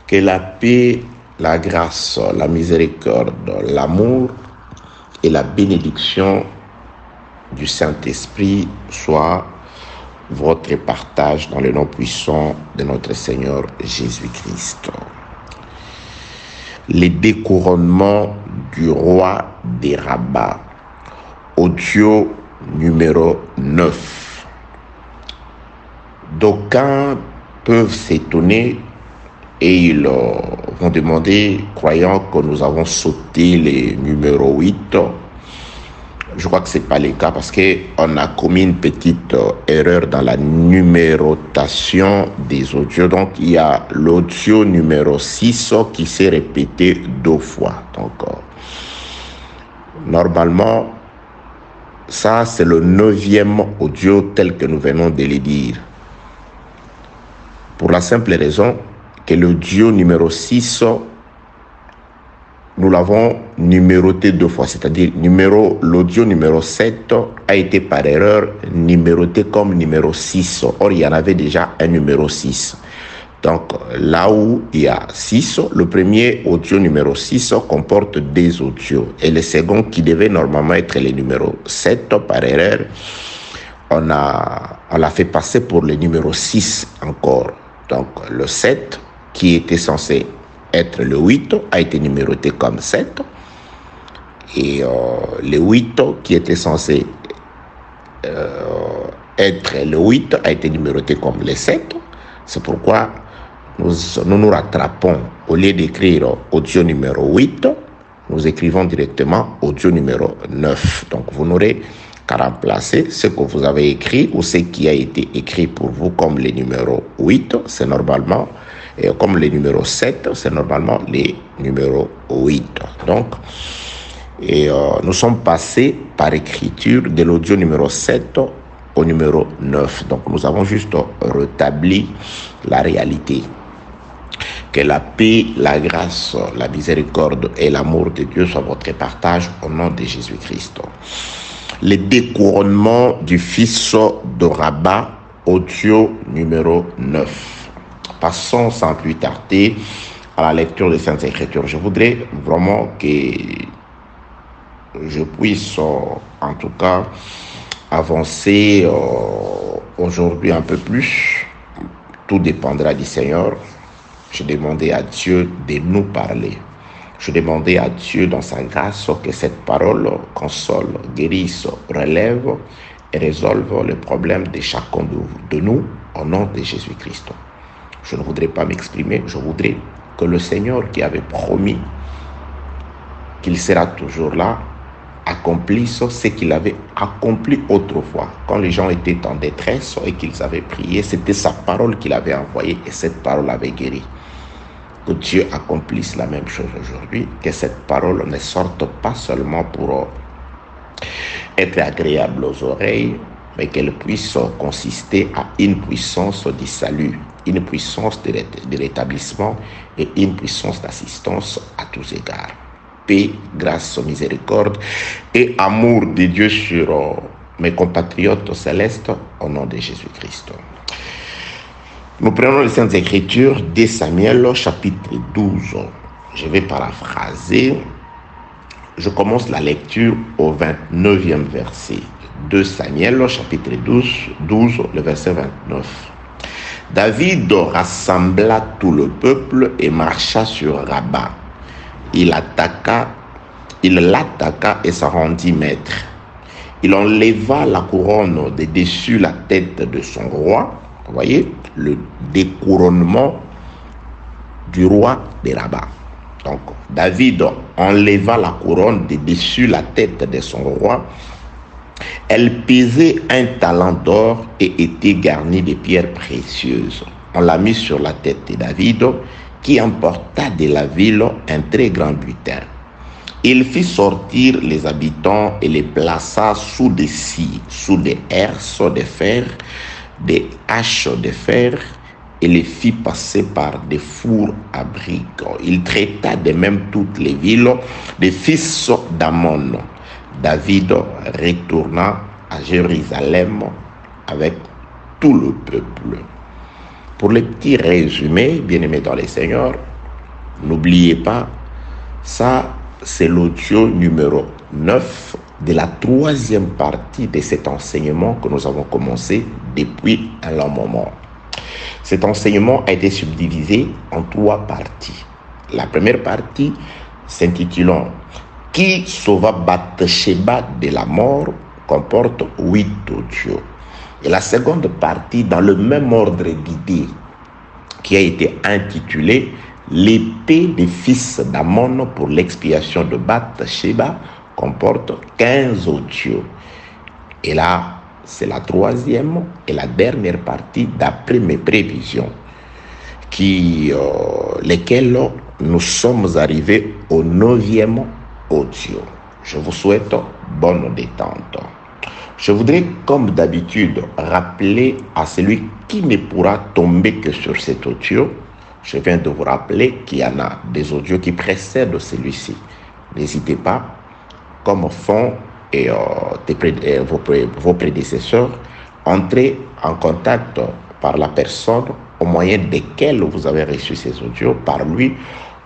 Que la paix, la grâce, la miséricorde, l'amour et la bénédiction du Saint-Esprit soient votre partage dans le nom puissant de notre Seigneur Jésus-Christ. Les découronnements du roi des Rabbats, audio numéro 9. D'aucuns peuvent s'étonner et ils vont demander, croyant que nous avons sauté les numéros 8. Je crois que ce n'est pas le cas parce qu'on a commis une petite erreur dans la numérotation des audios. Donc, il y a l'audio numéro 6 qui s'est répété 2 fois. Donc, normalement, ça, c'est le 9e audio tel que nous venons de le dire. Pour la simple raison que l'audio numéro 6, nous l'avons numéroté 2 fois, c'est-à-dire l'audio numéro 7 a été par erreur numéroté comme numéro 6. Or, il y en avait déjà un numéro 6. Donc, là où il y a 6, le premier audio numéro 6 comporte 2 audios. Et le second, qui devait normalement être le numéro 7, par erreur, on l'a fait passer pour le numéro 6 encore. Donc, le 7, qui était censé être le 8, a été numéroté comme 7. Et le 8, qui était censé être le 8, a été numéroté comme le 7. C'est pourquoi nous rattrapons. Au lieu d'écrire audio numéro 8, nous écrivons directement audio numéro 9. Donc, vous n'aurez qu'à remplacer ce que vous avez écrit ou ce qui a été écrit pour vous comme le numéro 8, c'est normalement, et comme le numéro 7, c'est normalement le numéro 8. Donc, nous sommes passés par écriture de l'audio numéro 7 au numéro 9. Donc, nous avons juste rétabli la réalité. Que la paix, la grâce, la miséricorde et l'amour de Dieu soient votre partage au nom de Jésus-Christ. Le découronnement du fils de Rabat, audio numéro 9. Passons sans plus tarder à la lecture des Saintes Écritures. Je voudrais vraiment que je puisse, en tout cas, avancer aujourd'hui un peu plus. Tout dépendra du Seigneur. Je demandais à Dieu de nous parler. Je demandais à Dieu dans sa grâce que cette parole console, guérisse, relève et résolve les problèmes de chacun de nous au nom de Jésus-Christ. Je ne voudrais pas m'exprimer, je voudrais que le Seigneur qui avait promis qu'il sera toujours là, accomplisse ce qu'il avait accompli autrefois. Quand les gens étaient en détresse et qu'ils avaient prié, c'était sa parole qu'il avait envoyée et cette parole avait guéri. Que Dieu accomplisse la même chose aujourd'hui, que cette parole ne sorte pas seulement pour être agréable aux oreilles, mais qu'elle puisse consister à une puissance du salut, une puissance de rétablissement et une puissance d'assistance à tous égards. Paix, grâce, miséricorde et amour de Dieu sur mes compatriotes célestes au nom de Jésus-Christ. Nous prenons les Saintes Écritures de Samuel chapitre 12. Je vais paraphraser. Je commence la lecture au 29e verset. 2 Samuel chapitre 12, le verset 29. David rassembla tout le peuple et marcha sur Rabat. Il l'attaqua et s'en rendit maître. Il enleva la couronne de dessus la tête de son roi. Vous voyez, le découronnement du roi de Rabat. Donc, David enleva la couronne de dessus la tête de son roi. Elle pesait 1 talent d'or et était garnie de pierres précieuses. On l'a mis sur la tête de David, qui emporta de la ville un très grand butin. Il fit sortir les habitants et les plaça sous des scies, sous des herses de fer, des haches de fer, et les fit passer par des fours à briques. Il traita de même toutes les villes des fils d'Ammon. David retourna à Jérusalem avec tout le peuple. Pour le petit résumé, bien-aimés dans les Seigneurs, N'oubliez pas, ça c'est l'audio numéro 9 de la troisième partie de cet enseignement que nous avons commencé depuis un long moment. Cet enseignement a été subdivisé en 3 parties. La première partie s'intitulant « Qui sauva Bathsheba de la mort ?» comporte 8 audios. Et la seconde partie, dans le même ordre d'idées, qui a été intitulée « L'épée des fils d'Ammon pour l'expiation de Bathsheba » comporte 15 audios. Et là, c'est la troisième et la dernière partie d'après mes prévisions, lesquelles nous sommes arrivés au 9e audio. Je vous souhaite bonne détente. Je voudrais, comme d'habitude, rappeler à celui qui ne pourra tomber que sur cet audio, je viens de vous rappeler qu'il y en a des audios qui précèdent celui-ci. N'hésitez pas, comme font vos prédécesseurs, entrez en contact par la personne au moyen desquels vous avez reçu ces audios. Par lui,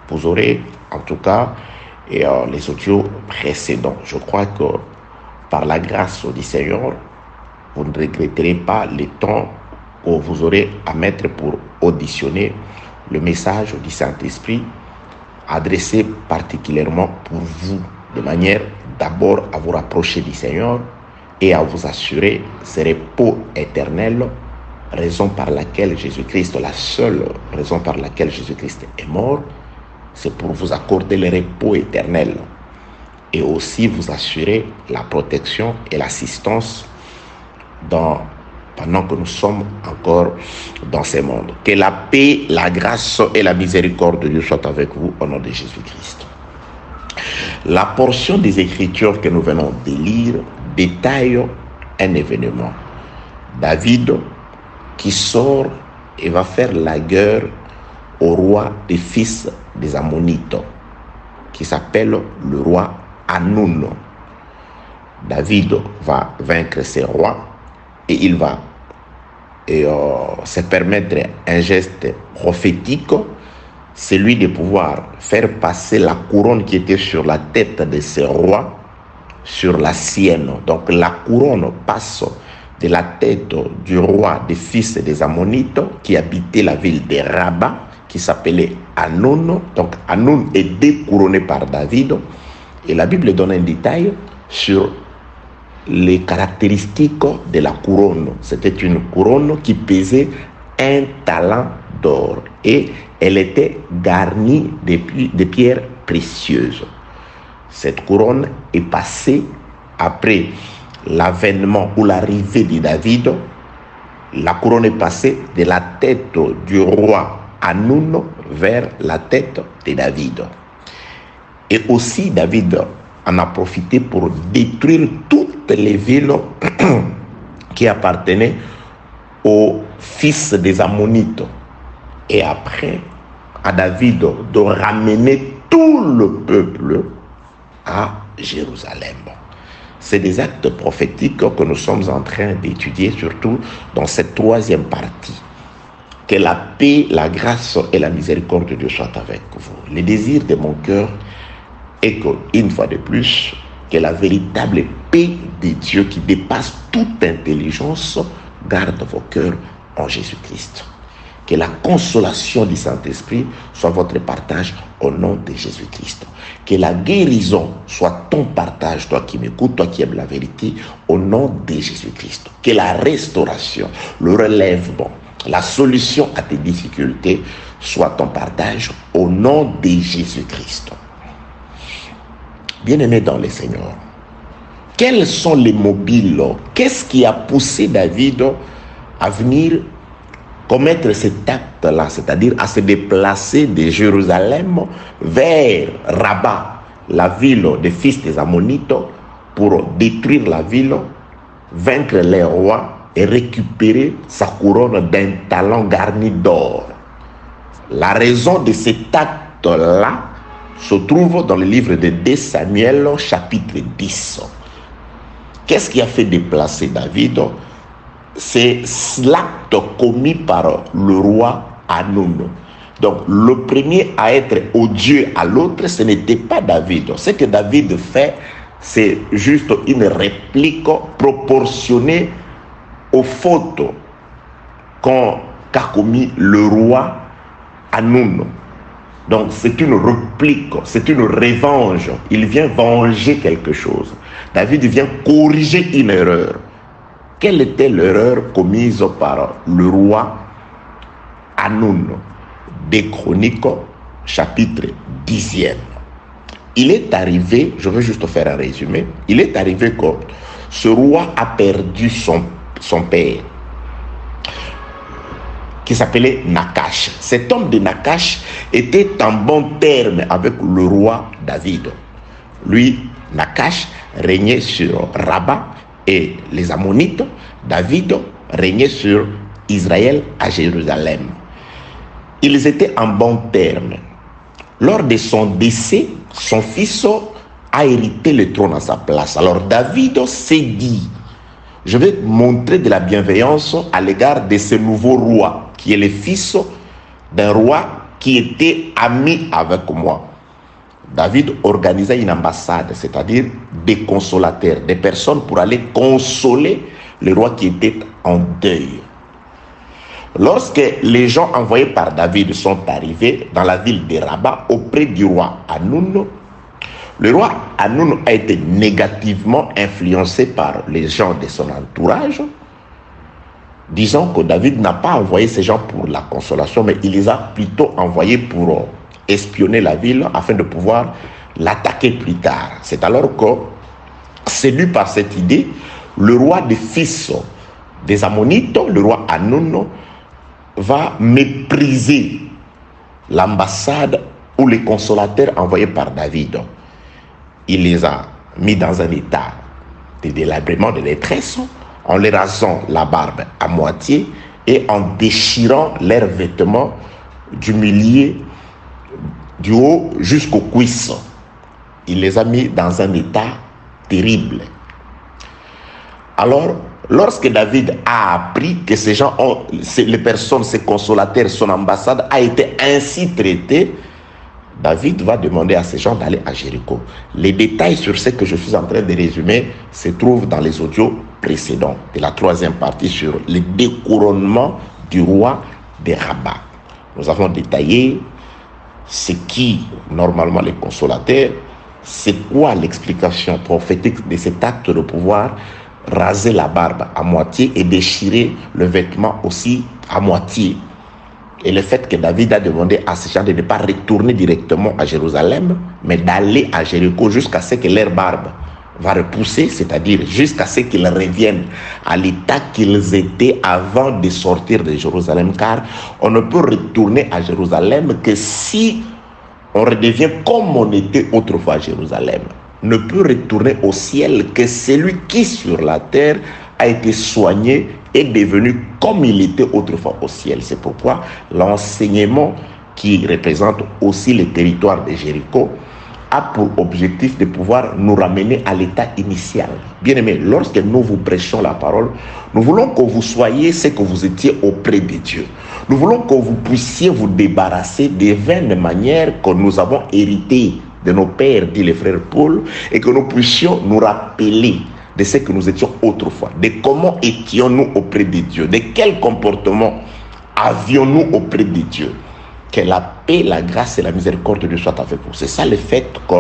vous aurez en tout cas les audios précédents. Je crois que par la grâce du Seigneur, vous ne regretterez pas le temps que vous aurez à mettre pour auditionner le message du Saint-Esprit adressé particulièrement pour vous, de manière d'abord à vous rapprocher du Seigneur et à vous assurer ce repos éternel, raison par laquelle Jésus-Christ, la seule raison par laquelle Jésus-Christ est mort, c'est pour vous accorder le repos éternel et aussi vous assurer la protection et l'assistance pendant que nous sommes encore dans ce monde. Que la paix, la grâce et la miséricorde de Dieu soient avec vous au nom de Jésus-Christ. La portion des Écritures que nous venons de lire détaille un événement. David qui sort et va faire la guerre au roi des fils des Ammonites, qui s'appelle le roi Hanoun. David va vaincre ces rois et il va se permettre un geste prophétique, celui de pouvoir faire passer la couronne qui était sur la tête de ces rois sur la sienne. Donc la couronne passe de la tête du roi des fils des Ammonites qui habitait la ville de Rabat, qui s'appelait Hanoun. Donc Hanoun est découronné par David. Et la Bible donne un détail sur les caractéristiques de la couronne. C'était une couronne qui pesait 1 talent d'or et elle était garnie de pierres précieuses. Cette couronne est passée après l'avènement ou l'arrivée de David. La couronne est passée de la tête du roi Hanoun vers la tête de David. Et aussi David en a profité pour détruire toutes les villes qui appartenaient aux fils des Ammonites. Et après, à David de ramener tout le peuple à Jérusalem. C'est des actes prophétiques que nous sommes en train d'étudier, surtout dans cette troisième partie. Que la paix, la grâce et la miséricorde de Dieu soient avec vous. Le désir de mon cœur est qu'une fois de plus, que la véritable paix de Dieu qui dépasse toute intelligence garde vos cœurs en Jésus-Christ. Que la consolation du Saint-Esprit soit votre partage au nom de Jésus-Christ. Que la guérison soit ton partage, toi qui m'écoutes, toi qui aimes la vérité, au nom de Jésus-Christ. Que la restauration, le relèvement, la solution à tes difficultés soit ton partage au nom de Jésus-Christ. Bien-aimés dans le Seigneur, quels sont les mobiles? Qu'est-ce qui a poussé David à venir commettre cet acte-là, c'est-à-dire à se déplacer de Jérusalem vers Rabat, la ville des fils des Ammonites, pour détruire la ville, vaincre les rois et récupérer sa couronne d'un talent garni d'or? La raison de cet acte-là se trouve dans le livre de 2 Samuel, chapitre 10. Qu'est-ce qui a fait déplacer David? C'est l'acte commis par le roi Hanoun. Donc, le premier à être odieux à l'autre, ce n'était pas David. Ce que David fait, c'est juste une réplique proportionnée aux fautes qu'a commis le roi Hanoun. Donc, c'est une réplique, c'est une revanche. Il vient venger quelque chose. David vient corriger une erreur. Quelle était l'erreur commise par le roi Hanoun? Des Chroniques, chapitre 10e. Il est arrivé, je veux juste faire un résumé, il est arrivé que ce roi a perdu son père, qui s'appelait Nakash. Cet homme de Nakash était en bon terme avec le roi David. Lui, Nakash, régnait sur Rabat et les Ammonites. David régnait sur Israël à Jérusalem. Ils étaient en bon terme. Lors de son décès, son fils a hérité le trône à sa place. Alors David s'est dit, je vais montrer de la bienveillance à l'égard de ce nouveau roi, qui est le fils d'un roi qui était ami avec moi. David organisa une ambassade, c'est-à-dire des consolateurs, des personnes pour aller consoler le roi qui était en deuil. Lorsque les gens envoyés par David sont arrivés dans la ville de Rabat auprès du roi Hanoun, le roi Hanoun a été négativement influencé par les gens de son entourage, disant que David n'a pas envoyé ces gens pour la consolation, mais il les a plutôt envoyés pour espionner la ville afin de pouvoir l'attaquer plus tard. C'est alors que, séduit par cette idée, le roi des fils des Ammonites, le roi Hanoun, va mépriser l'ambassade ou les consolateurs envoyés par David. Il les a mis dans un état de délabrement, de détresse, en les rasant la barbe à moitié et en déchirant leurs vêtements du milieu, du haut jusqu'aux cuisses. Il les a mis dans un état terrible. Alors, lorsque David a appris que ces gens, les personnes, ces consolateurs, son ambassade a été ainsi traitée, David va demander à ces gens d'aller à Jéricho. Les détails sur ce que je suis en train de résumer se trouvent dans les audios précédents de la troisième partie sur le découronnement du roi de Rabat. Nous avons détaillé ce qui, normalement, les consolateurs, c'est quoi l'explication prophétique de cet acte de pouvoir raser la barbe à moitié et déchirer le vêtement aussi à moitié. Et le fait que David a demandé à ces gens de ne pas retourner directement à Jérusalem, mais d'aller à Jéricho jusqu'à ce que leur barbe va repousser, c'est-à-dire jusqu'à ce qu'ils reviennent à l'état qu'ils étaient avant de sortir de Jérusalem, car on ne peut retourner à Jérusalem que si on redevient comme on était autrefois à Jérusalem. Ne peut retourner au ciel que celui qui sur la terre a été soigné et devenu comme il était autrefois au ciel. C'est pourquoi l'enseignement qui représente aussi le territoire de Jéricho a pour objectif de pouvoir nous ramener à l'état initial. Bien-aimés, lorsque nous vous prêchons la parole, nous voulons que vous soyez ce que vous étiez auprès de Dieu. Nous voulons que vous puissiez vous débarrasser des vaines manières que nous avons héritées de nos pères, dit le frère Paul, et que nous puissions nous rappeler de ce que nous étions autrefois, de comment étions-nous auprès de Dieu, de quel comportement avions-nous auprès de Dieu. Que la paix, la grâce et la miséricorde de Dieu soient avec vous. C'est ça le fait que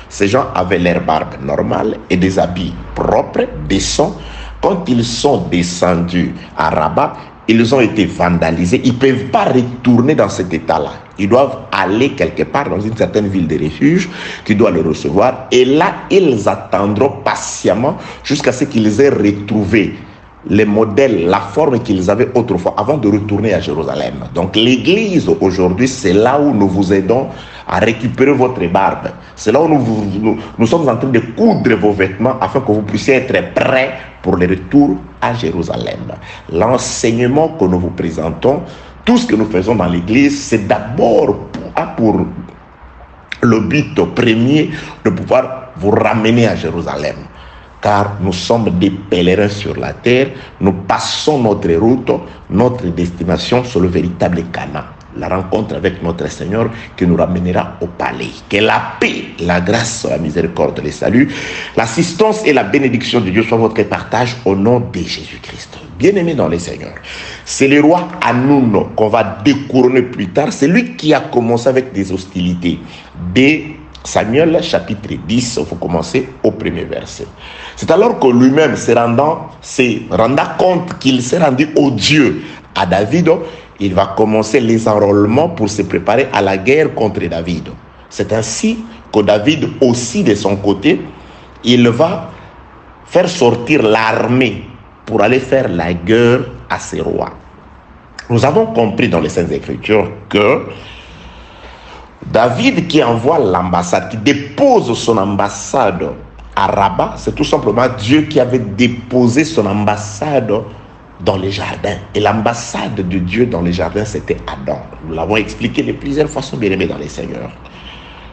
ces gens avaient leur barbe normale et des habits propres, décents. Quand ils sont descendus à Rabat, ils ont été vandalisés. Ils ne peuvent pas retourner dans cet état-là. Ils doivent aller quelque part dans une certaine ville de refuge qui doit les recevoir. Et là, ils attendront patiemment jusqu'à ce qu'ils aient retrouvé les modèles, la forme qu'ils avaient autrefois avant de retourner à Jérusalem. Donc l'église aujourd'hui, c'est là où nous vous aidons à récupérer votre barbe. C'est là où nous sommes en train de coudre vos vêtements afin que vous puissiez être prêts pour le retour à Jérusalem. L'enseignement que nous vous présentons, tout ce que nous faisons dans l'église, c'est d'abord pour le but premier de pouvoir vous ramener à Jérusalem. Car nous sommes des pèlerins sur la terre, nous passons notre route, notre destination sur le véritable Canaan. la rencontre avec notre Seigneur qui nous ramènera au palais. Que la paix, la grâce, la miséricorde, le salut, l'assistance et la bénédiction de Dieu soient votre partage au nom de Jésus-Christ. Bien-aimés dans les Seigneurs, c'est le roi Hanoun qu'on va découronner plus tard. C'est lui qui a commencé avec des hostilités. Dès Samuel chapitre 10, il faut commencer au premier verset. C'est alors que lui-même se rendant compte qu'il s'est rendu odieux à David, il va commencer les enrôlements pour se préparer à la guerre contre David. C'est ainsi que David aussi de son côté, il va faire sortir l'armée pour aller faire la guerre à ses rois. Nous avons compris dans les Saintes Écritures que David qui envoie l'ambassade, qui dépose son ambassade à Rabat, c'est tout simplement Dieu qui avait déposé son ambassade dans les jardins. Et l'ambassade de Dieu dans les jardins, c'était Adam. Nous l'avons expliqué de plusieurs façons, bien aimés dans les Seigneurs.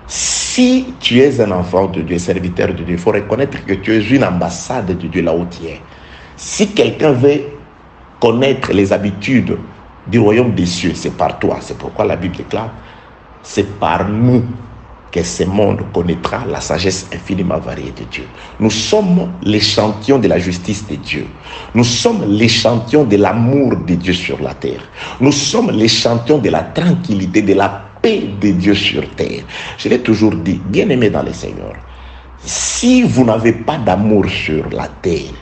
Si tu es un enfant de Dieu, serviteur de Dieu, il faut reconnaître que tu es une ambassade de Dieu là où tu es. Si quelqu'un veut connaître les habitudes du royaume des cieux, c'est par toi. C'est pourquoi la Bible déclare, c'est par nous que ce monde connaîtra la sagesse infiniment variée de Dieu. Nous sommes l'échantillon de la justice de Dieu. Nous sommes l'échantillon de l'amour de Dieu sur la terre. Nous sommes l'échantillon de la tranquillité, de la paix de Dieu sur terre. Je l'ai toujours dit, bien-aimés dans les Seigneurs, si vous n'avez pas d'amour sur la terre,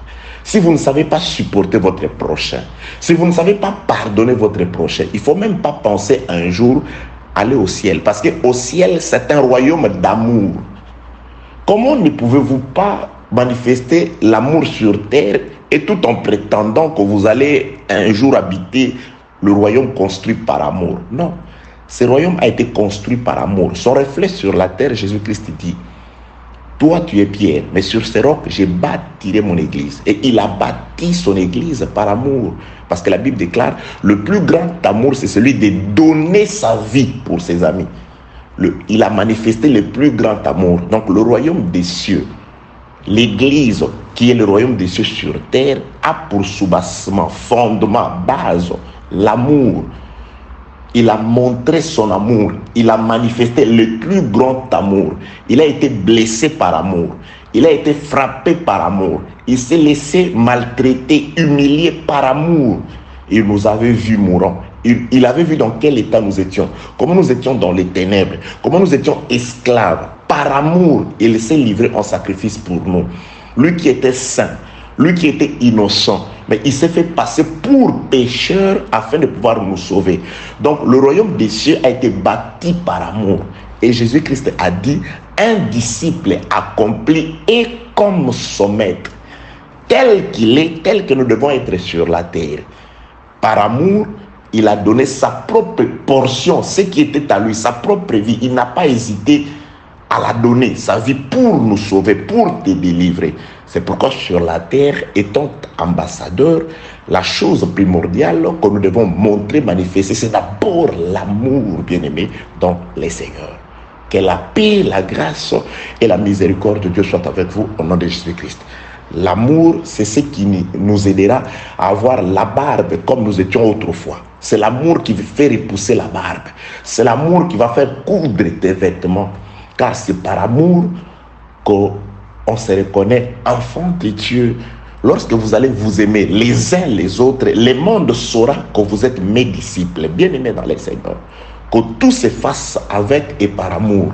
si vous ne savez pas supporter votre prochain, si vous ne savez pas pardonner votre prochain, il ne faut même pas penser un jour aller au ciel. Parce qu'au ciel, c'est un royaume d'amour. Comment ne pouvez-vous pas manifester l'amour sur terre et tout en prétendant que vous allez un jour habiter le royaume construit par amour? Non. Ce royaume a été construit par amour. Son reflet sur la terre, Jésus-Christ dit, toi tu es Pierre, mais sur ce roc, j'ai bâti mon église. Et il a bâti son église par amour. Parce que la Bible déclare, le plus grand amour, c'est celui de donner sa vie pour ses amis. Il a manifesté le plus grand amour. Donc le royaume des cieux, l'église qui est le royaume des cieux sur terre, a pour soubassement, fondement, base, l'amour. Il a montré son amour. Il a manifesté le plus grand amour. Il a été blessé par amour. Il a été frappé par amour. Il s'est laissé maltraiter, humilier par amour. Il nous avait vus mourants. Il avait vu dans quel état nous étions. Comment nous étions dans les ténèbres. Comment nous étions esclaves. Par amour, il s'est livré en sacrifice pour nous. Lui qui était saint, lui qui était innocent, mais il s'est fait passer pour pécheur afin de pouvoir nous sauver. Donc le royaume des cieux a été bâti par amour. Et Jésus-Christ a dit, un disciple accompli est comme son maître. Tel qu'il est, tel que nous devons être sur la terre. Par amour, il a donné sa propre portion, ce qui était à lui, sa propre vie. Il n'a pas hésité à la donner, sa vie pour nous sauver, pour te délivrer. C'est pourquoi sur la terre, étant ambassadeur, la chose primordiale que nous devons montrer, manifester, c'est d'abord l'amour, bien-aimé, dans les Seigneurs. Que la paix, la grâce et la miséricorde de Dieu soient avec vous au nom de Jésus-Christ. L'amour, c'est ce qui nous aidera à avoir la barbe comme nous étions autrefois. C'est l'amour qui fait repousser la barbe. C'est l'amour qui va faire coudre tes vêtements. Car c'est par amour qu'on se reconnaît enfant de Dieu. Lorsque vous allez vous aimer les uns les autres, le monde saura que vous êtes mes disciples, bien-aimés dans les Seigneurs. Que tout se fasse avec et par amour.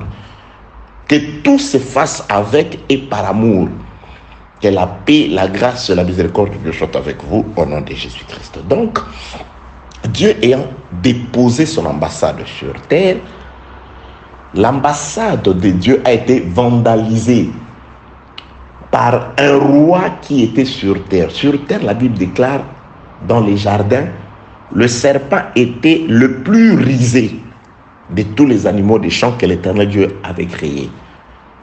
Que tout se fasse avec et par amour. Que la paix, la grâce et la miséricorde de Dieu soient avec vous au nom de Jésus-Christ. Donc, Dieu ayant déposé son ambassade sur terre, l'ambassade de Dieu a été vandalisée par un roi qui était sur terre. Sur terre, la Bible déclare, dans les jardins, le serpent était le plus rusé de tous les animaux des champs que l'Éternel Dieu avait créés.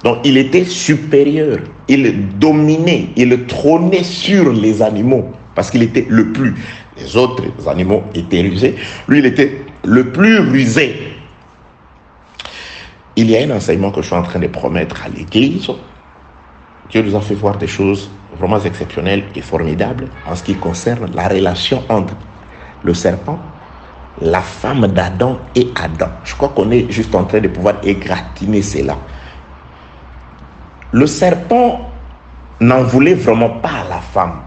Donc, il était supérieur. Il dominait, il trônait sur les animaux parce qu'il était le plus. Les autres animaux étaient rusés. Lui, il était le plus rusé. Il y a un enseignement que je suis en train de promettre à l'Église. Dieu nous a fait voir des choses vraiment exceptionnelles et formidables en ce qui concerne la relation entre le serpent, la femme d'Adam et Adam. Je crois qu'on est juste en train de pouvoir égratigner cela. Le serpent n'en voulait vraiment pas à la femme.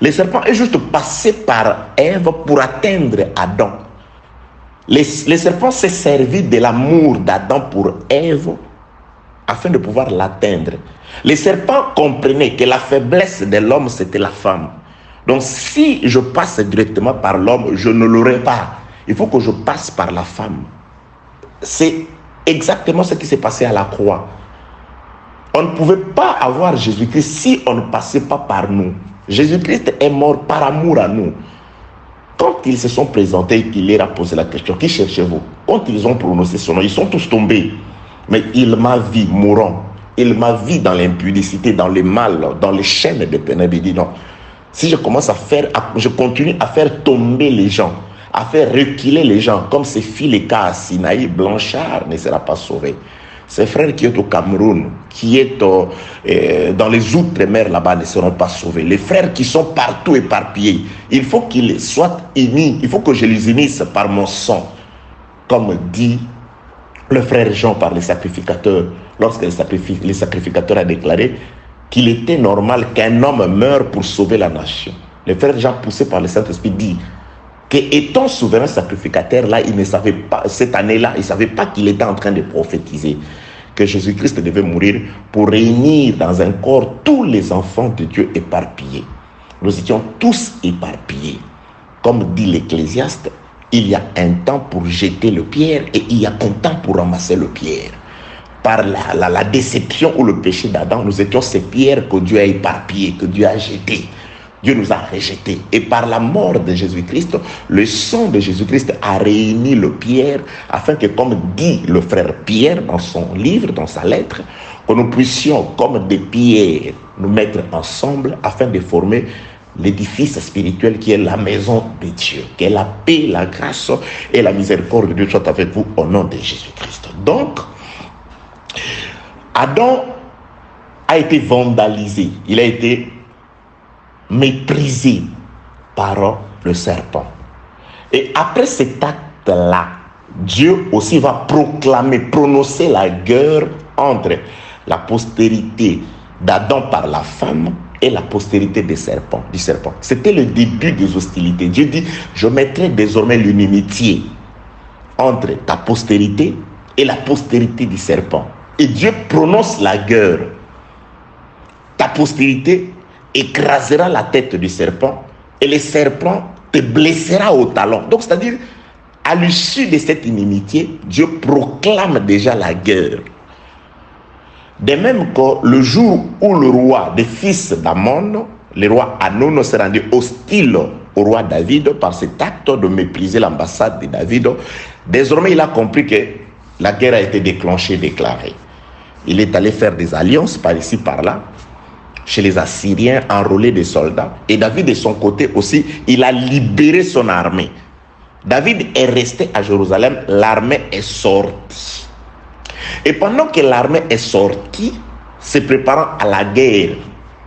Le serpent est juste passé par Ève pour atteindre Adam. Le serpent s'est servi de l'amour d'Adam pour Ève afin de pouvoir l'atteindre. Le serpent comprenait que la faiblesse de l'homme, c'était la femme. Donc si je passe directement par l'homme, je ne l'aurai pas. Il faut que je passe par la femme. C'est exactement ce qui s'est passé à la croix. On ne pouvait pas avoir Jésus-Christ si on ne passait pas par nous. Jésus-Christ est mort par amour à nous. Quand ils se sont présentés et qu'il leur a posé la question, qui cherchez-vous? Quand ils ont prononcé son nom, ils sont tous tombés. Mais il m'a vu mourant. Il m'a vu dans l'impudicité, dans le mal, dans les chaînes de ténèbres. Il dit non. Si je commence je continue à faire tomber les gens, à faire reculer les gens, comme ce fit le cas à Sinaï, Blanchard ne sera pas sauvé. Ses frères qui est au Cameroun, qui est dans les outre-mer là-bas ne seront pas sauvés. Les frères qui sont partout éparpillés, il faut qu'ils soient unis. Il faut que je les unisse par mon sang. Comme dit le frère Jean par les sacrificateurs, lorsque les sacrificateurs a déclaré qu'il était normal qu'un homme meure pour sauver la nation. Le frère Jean, poussé par le Saint-Esprit, dit que étant souverain sacrificateur, là, il ne savait pas, cette année-là, il ne savait pas qu'il était en train de prophétiser que Jésus-Christ devait mourir pour réunir dans un corps tous les enfants de Dieu éparpillés. Nous étions tous éparpillés. Comme dit l'Ecclésiaste, il y a un temps pour jeter le pierre et il y a un temps pour ramasser le pierre. Par la déception ou le péché d'Adam, nous étions ces pierres que Dieu a éparpillées, que Dieu a jetées. Dieu nous a rejetés. Et par la mort de Jésus-Christ, le sang de Jésus-Christ a réuni le pierre afin que, comme dit le frère Pierre dans son livre, dans sa lettre, que nous puissions, comme des pierres, nous mettre ensemble afin de former l'édifice spirituel qui est la maison de Dieu. Que la paix, la grâce et la miséricorde de Dieu soient avec vous au nom de Jésus-Christ. Donc, Adam a été vandalisé. Il a été méprisé par le serpent. Et après cet acte-là, Dieu aussi va prononcer la guerre entre la postérité d'Adam par la femme et la postérité du serpent. C'était le début des hostilités. Dieu dit, je mettrai désormais l'inimitié entre ta postérité et la postérité du serpent. Et Dieu prononce la guerre. Ta postérité écrasera la tête du serpent et le serpent te blessera au talon. Donc, c'est-à-dire, à l'issue de cette inimitié, Dieu proclame déjà la guerre. De même que le jour où le roi des fils d'Amon, le roi Anon, s'est rendu hostile au roi David par cet acte de mépriser l'ambassade de David, désormais il a compris que la guerre a été déclenchée, déclarée. Il est allé faire des alliances par ici, par là, chez les Assyriens, enrôler des soldats. Et David, de son côté aussi, il a libéré son armée. David est resté à Jérusalem, l'armée est sortie. Et pendant que l'armée est sortie, se préparant à la guerre,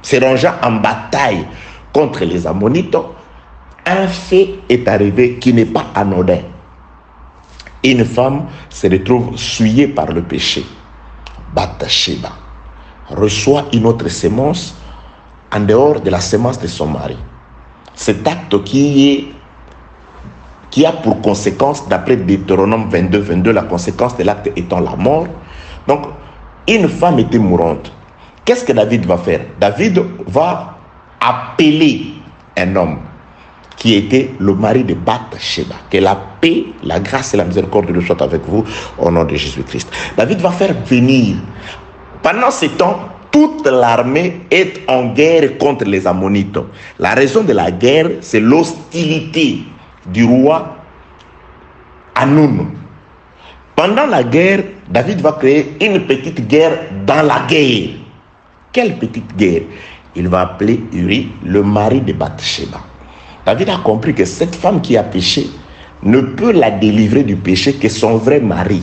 se rangeant en bataille contre les Ammonites, un fait est arrivé qui n'est pas anodin. Une femme se retrouve souillée par le péché. Bathsheba reçoit une autre sémence en dehors de la sémence de son mari. Cet acte qui a pour conséquence, d'après Deutéronome 22, la conséquence de l'acte étant la mort. Donc, une femme était mourante. Qu'est-ce que David va faire? David va appeler un homme qui était le mari de Bathsheba. Que la paix, la grâce et la miséricorde de Dieu soient avec vous au nom de Jésus-Christ. David va faire venir. Pendant ce temps, toute l'armée est en guerre contre les Ammonites. La raison de la guerre, c'est l'hostilité du roi Hanoun. Pendant la guerre, David va créer une petite guerre dans la guerre. Quelle petite guerre? Il va appeler Uri, le mari de Bathsheba. David a compris que cette femme qui a péché ne peut la délivrer du péché que son vrai mari.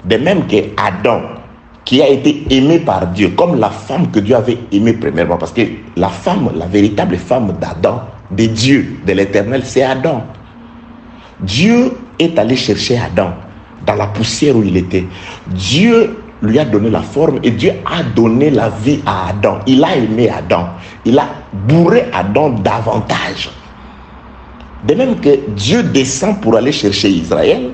De même que Adam, qui a été aimé par Dieu, comme la femme que Dieu avait aimée premièrement, parce que la femme, la véritable femme d'Adam, de Dieu, de l'Éternel, c'est Adam. Dieu est allé chercher Adam dans la poussière où il était. Dieu lui a donné la forme et Dieu a donné la vie à Adam. Il a aimé Adam. Il a bourré Adam davantage. De même que Dieu descend pour aller chercher Israël,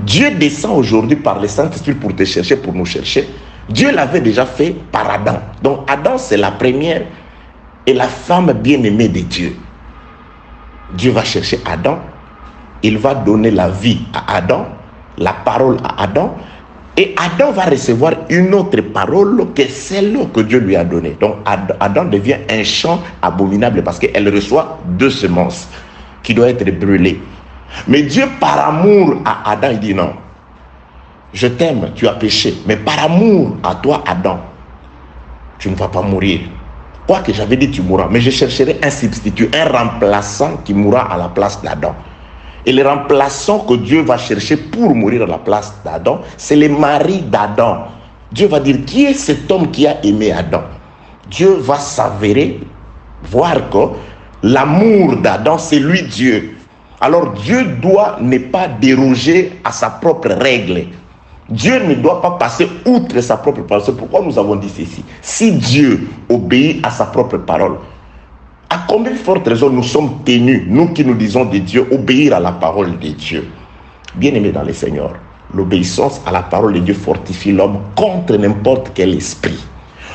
Dieu descend aujourd'hui par le Saint-Esprit pour te chercher, pour nous chercher. Dieu l'avait déjà fait par Adam. Donc Adam, c'est la première et la femme bien-aimée de Dieu. Dieu va chercher Adam. Il va donner la vie à Adam, la parole à Adam. Et Adam va recevoir une autre parole que celle que Dieu lui a donnée. Donc Adam devient un champ abominable parce qu'elle reçoit 2 semences qui doivent être brûlées. Mais Dieu, par amour à Adam, il dit non. Je t'aime, tu as péché. Mais par amour à toi, Adam, tu ne vas pas mourir. Quoi que j'avais dit, tu mourras. Mais je chercherai un substitut, un remplaçant qui mourra à la place d'Adam. Et le remplaçant que Dieu va chercher pour mourir à la place d'Adam, c'est le mari d'Adam. Dieu va dire, qui est cet homme qui a aimé Adam? Dieu va s'avérer, voir que l'amour d'Adam, c'est lui Dieu. Alors Dieu doit ne pas déroger à sa propre règle. Dieu ne doit pas passer outre sa propre parole. C'est pourquoi nous avons dit ceci. Si Dieu obéit à sa propre parole, à combien de fortes raisons nous sommes tenus, nous qui nous disons de Dieu, obéir à la parole de Dieu? Bien-aimés dans le Seigneur, l'obéissance à la parole de Dieu fortifie l'homme contre n'importe quel esprit.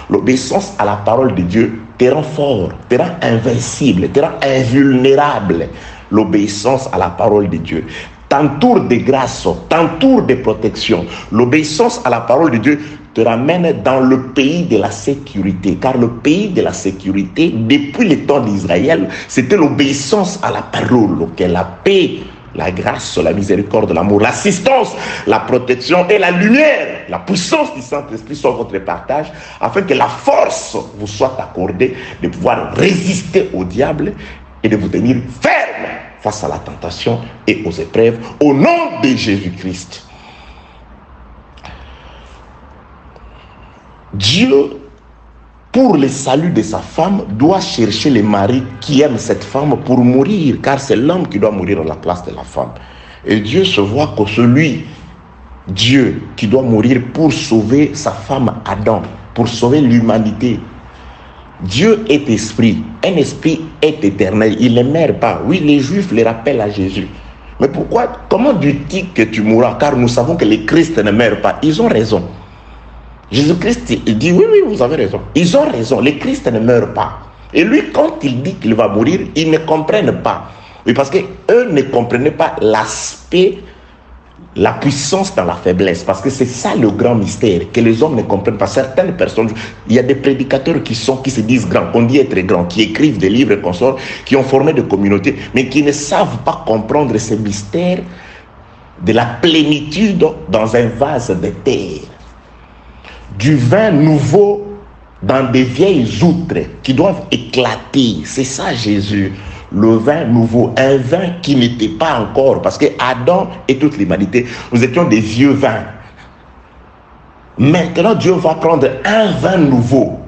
L'obéissance à la parole de Dieu te rend fort, te rend invincible, te rend invulnérable. L'obéissance à la parole de Dieu t'entoure de grâce, t'entoure de protection. L'obéissance à la parole de Dieu te ramène dans le pays de la sécurité. Car le pays de la sécurité, depuis le temps d'Israël, c'était l'obéissance à la parole, que la paix, la grâce, la miséricorde, l'amour, l'assistance, la protection et la lumière, la puissance du Saint-Esprit soit votre partage, afin que la force vous soit accordée de pouvoir résister au diable et de vous tenir ferme face à la tentation et aux épreuves, au nom de Jésus-Christ. Dieu, pour le salut de sa femme, doit chercher le mari qui aime cette femme pour mourir, car c'est l'homme qui doit mourir à la place de la femme. Et Dieu se voit que celui, Dieu, qui doit mourir pour sauver sa femme Adam, pour sauver l'humanité. Dieu est esprit. Un esprit est éternel. Il ne meurt pas. Oui, les Juifs le rappellent à Jésus. Mais pourquoi? Comment dis-tu que tu mourras? Car nous savons que les Christ ne meurent pas. Ils ont raison. Jésus-Christ, il dit, oui, vous avez raison. Ils ont raison. Les Christ ne meurent pas. Et lui, quand il dit qu'il va mourir, ils ne comprennent pas. Oui, parce qu'eux ne comprenaient pas l'aspect, la puissance dans la faiblesse, parce que c'est ça le grand mystère que les hommes ne comprennent pas. Certaines personnes, il y a des prédicateurs qui se disent grands, qu'on dit être grands, qui écrivent des livres et consorts, qui ont formé des communautés, mais qui ne savent pas comprendre ce mystère de la plénitude dans un vase de terre, du vin nouveau dans des vieilles outres qui doivent éclater. C'est ça Jésus. Le vin nouveau, un vin qui n'était pas encore, parce que Adam et toute l'humanité, nous étions des vieux vins. Maintenant, Dieu va prendre un vin nouveau.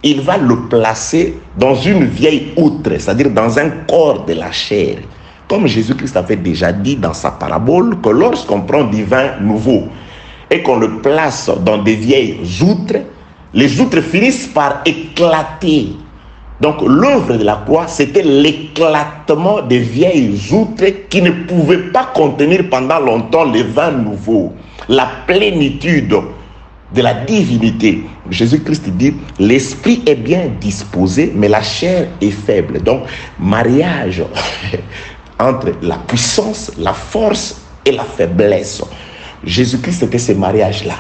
Il va le placer dans une vieille outre, c'est-à-dire dans un corps de la chair. Comme Jésus-Christ avait déjà dit dans sa parabole, que lorsqu'on prend du vin nouveau et qu'on le place dans des vieilles outres, les outres finissent par éclater. Donc l'œuvre de la croix, c'était l'éclatement des vieilles outres qui ne pouvaient pas contenir pendant longtemps les vins nouveaux. La plénitude de la divinité. Jésus-Christ dit, l'esprit est bien disposé, mais la chair est faible. Donc, mariage entre la puissance, la force et la faiblesse. Jésus-Christ était ce mariage-là.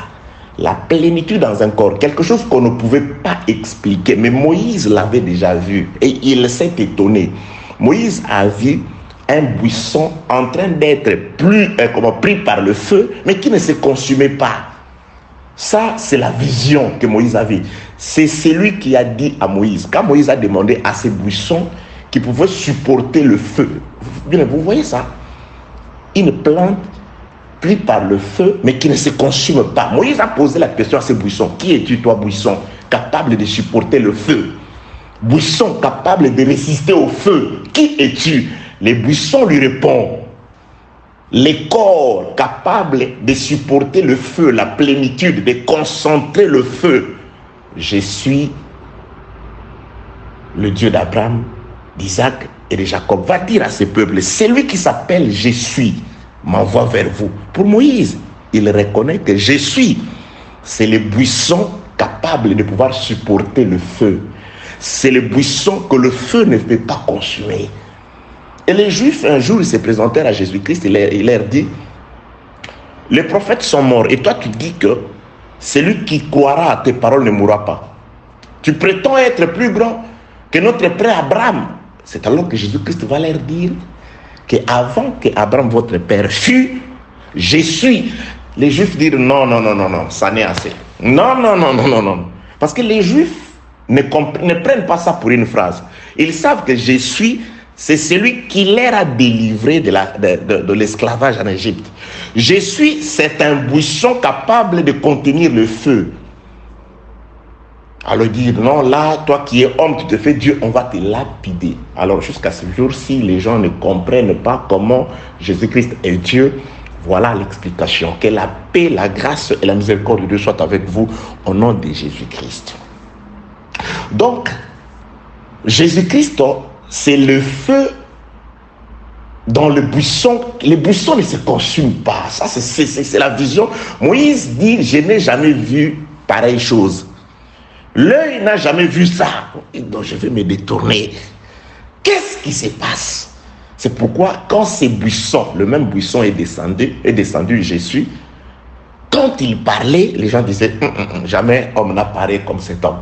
La plénitude dans un corps, quelque chose qu'on ne pouvait pas expliquer. Mais Moïse l'avait déjà vu et il s'est étonné. Moïse a vu un buisson en train d'être pris par le feu, mais qui ne se consumait pas. Ça, c'est la vision que Moïse avait. C'est celui qui a dit à Moïse, quand Moïse a demandé à ces buissons qui pouvaient supporter le feu. Vous voyez ça? Une plante pris par le feu, mais qui ne se consume pas. Moïse a posé la question à ces buissons. Qui es-tu, toi, buisson, capable de supporter le feu? Buisson capable de résister au feu. Qui es-tu? Les buissons lui répondent. les corps capables de supporter le feu, la plénitude, de concentrer le feu. Je suis le Dieu d'Abraham, d'Isaac et de Jacob. Va dire à ce peuple, celui qui s'appelle je suis m'envoie vers vous. Pour Moïse, il reconnaît que je suis, c'est le buisson capable de pouvoir supporter le feu. C'est le buisson que le feu ne peut pas consumer. Et les Juifs, un jour, ils se présentèrent à Jésus-Christ, il leur dit, les prophètes sont morts, et toi tu dis que celui qui croira à tes paroles ne mourra pas. Tu prétends être plus grand que notre père Abraham. C'est alors que Jésus-Christ va leur dire qu'avant que Abraham, votre père, fût, je suis. Les Juifs disent non, ça n'est assez. Non. Parce que les Juifs ne prennent pas ça pour une phrase. Ils savent que je suis, c'est celui qui leur a délivré de l'esclavage en Égypte. Je suis, c'est un buisson capable de contenir le feu. Alors dire, non, là, toi qui es homme, tu te fais Dieu, on va te lapider. Alors jusqu'à ce jour-ci, les gens ne comprennent pas comment Jésus-Christ est Dieu. Voilà l'explication. Que la paix, la grâce et la miséricorde de Dieu soient avec vous au nom de Jésus-Christ. Donc, Jésus-Christ, c'est le feu dans le buisson. Les buissons ne se consument pas. Ça, c'est la vision. Moïse dit, je n'ai jamais vu pareille chose. L'œil n'a jamais vu ça. Donc, je vais me détourner. Qu'est-ce qui se passe? C'est pourquoi, quand ces buissons, le même buisson est descendu, je suis, quand il parlait, les gens disaient, jamais homme n'a parlé comme cet homme.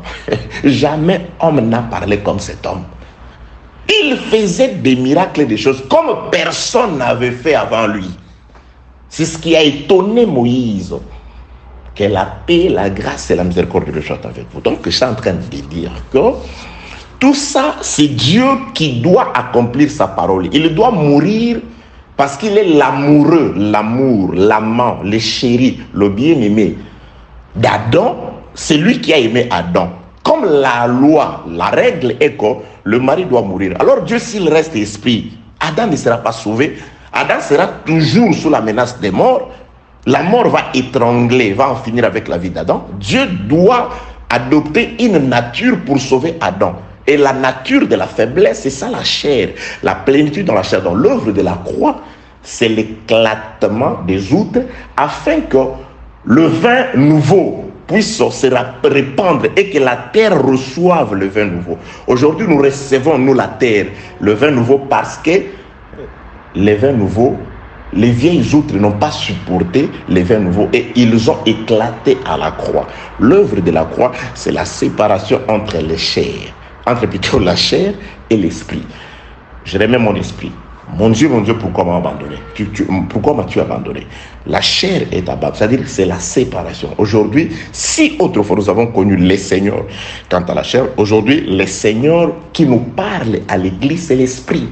Jamais homme n'a parlé comme cet homme. Il faisait des miracles et des choses comme personne n'avait fait avant lui. C'est ce qui a étonné Moïse. Que la paix, la grâce et la miséricorde de Dieu soient avec vous. Donc, je suis en train de dire que tout ça, c'est Dieu qui doit accomplir sa parole. Il doit mourir parce qu'il est l'amoureux, l'amour, l'amant, le chéri, le bien-aimé d'Adam. C'est lui qui a aimé Adam. Comme la loi, la règle est que le mari doit mourir. Alors Dieu, s'il reste esprit, Adam ne sera pas sauvé. Adam sera toujours sous la menace des morts. La mort va étrangler, va en finir avec la vie d'Adam. Dieu doit adopter une nature pour sauver Adam. Et la nature de la faiblesse, c'est ça la chair. La plénitude dans la chair. Dans l'œuvre de la croix, c'est l'éclatement des outres afin que le vin nouveau puisse se répandre et que la terre reçoive le vin nouveau. Aujourd'hui, nous recevons, nous, la terre, le vin nouveau parce que les vins nouveaux, les vieilles outres n'ont pas supporté les vins nouveaux et ils ont éclaté à la croix. L'œuvre de la croix, c'est la séparation entre les chairs, entre plutôt la chair et l'esprit. Je remets mon esprit. Mon Dieu, pourquoi m'as abandonné? Pourquoi m'as-tu abandonné? La chair est abandonnée, c'est-à-dire que c'est la séparation. Aujourd'hui, si autrefois nous avons connu les seigneurs quant à la chair, aujourd'hui, les seigneurs qui nous parlent à l'église, c'est l'esprit.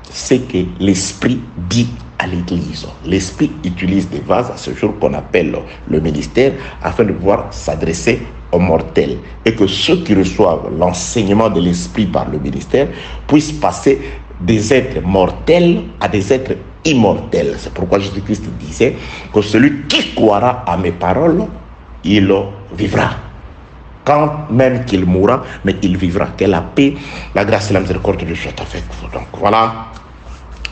C'est que l'esprit dit à l'église. L'esprit utilise des vases à ce jour qu'on appelle le ministère afin de pouvoir s'adresser aux mortels et que ceux qui reçoivent l'enseignement de l'esprit par le ministère puissent passer des êtres mortels à des êtres immortels. C'est pourquoi Jésus-Christ disait que celui qui croira à mes paroles, il vivra. Quand même qu'il mourra, mais il vivra. Que la paix, la grâce et la miséricorde de Dieu soient avec vous. Donc voilà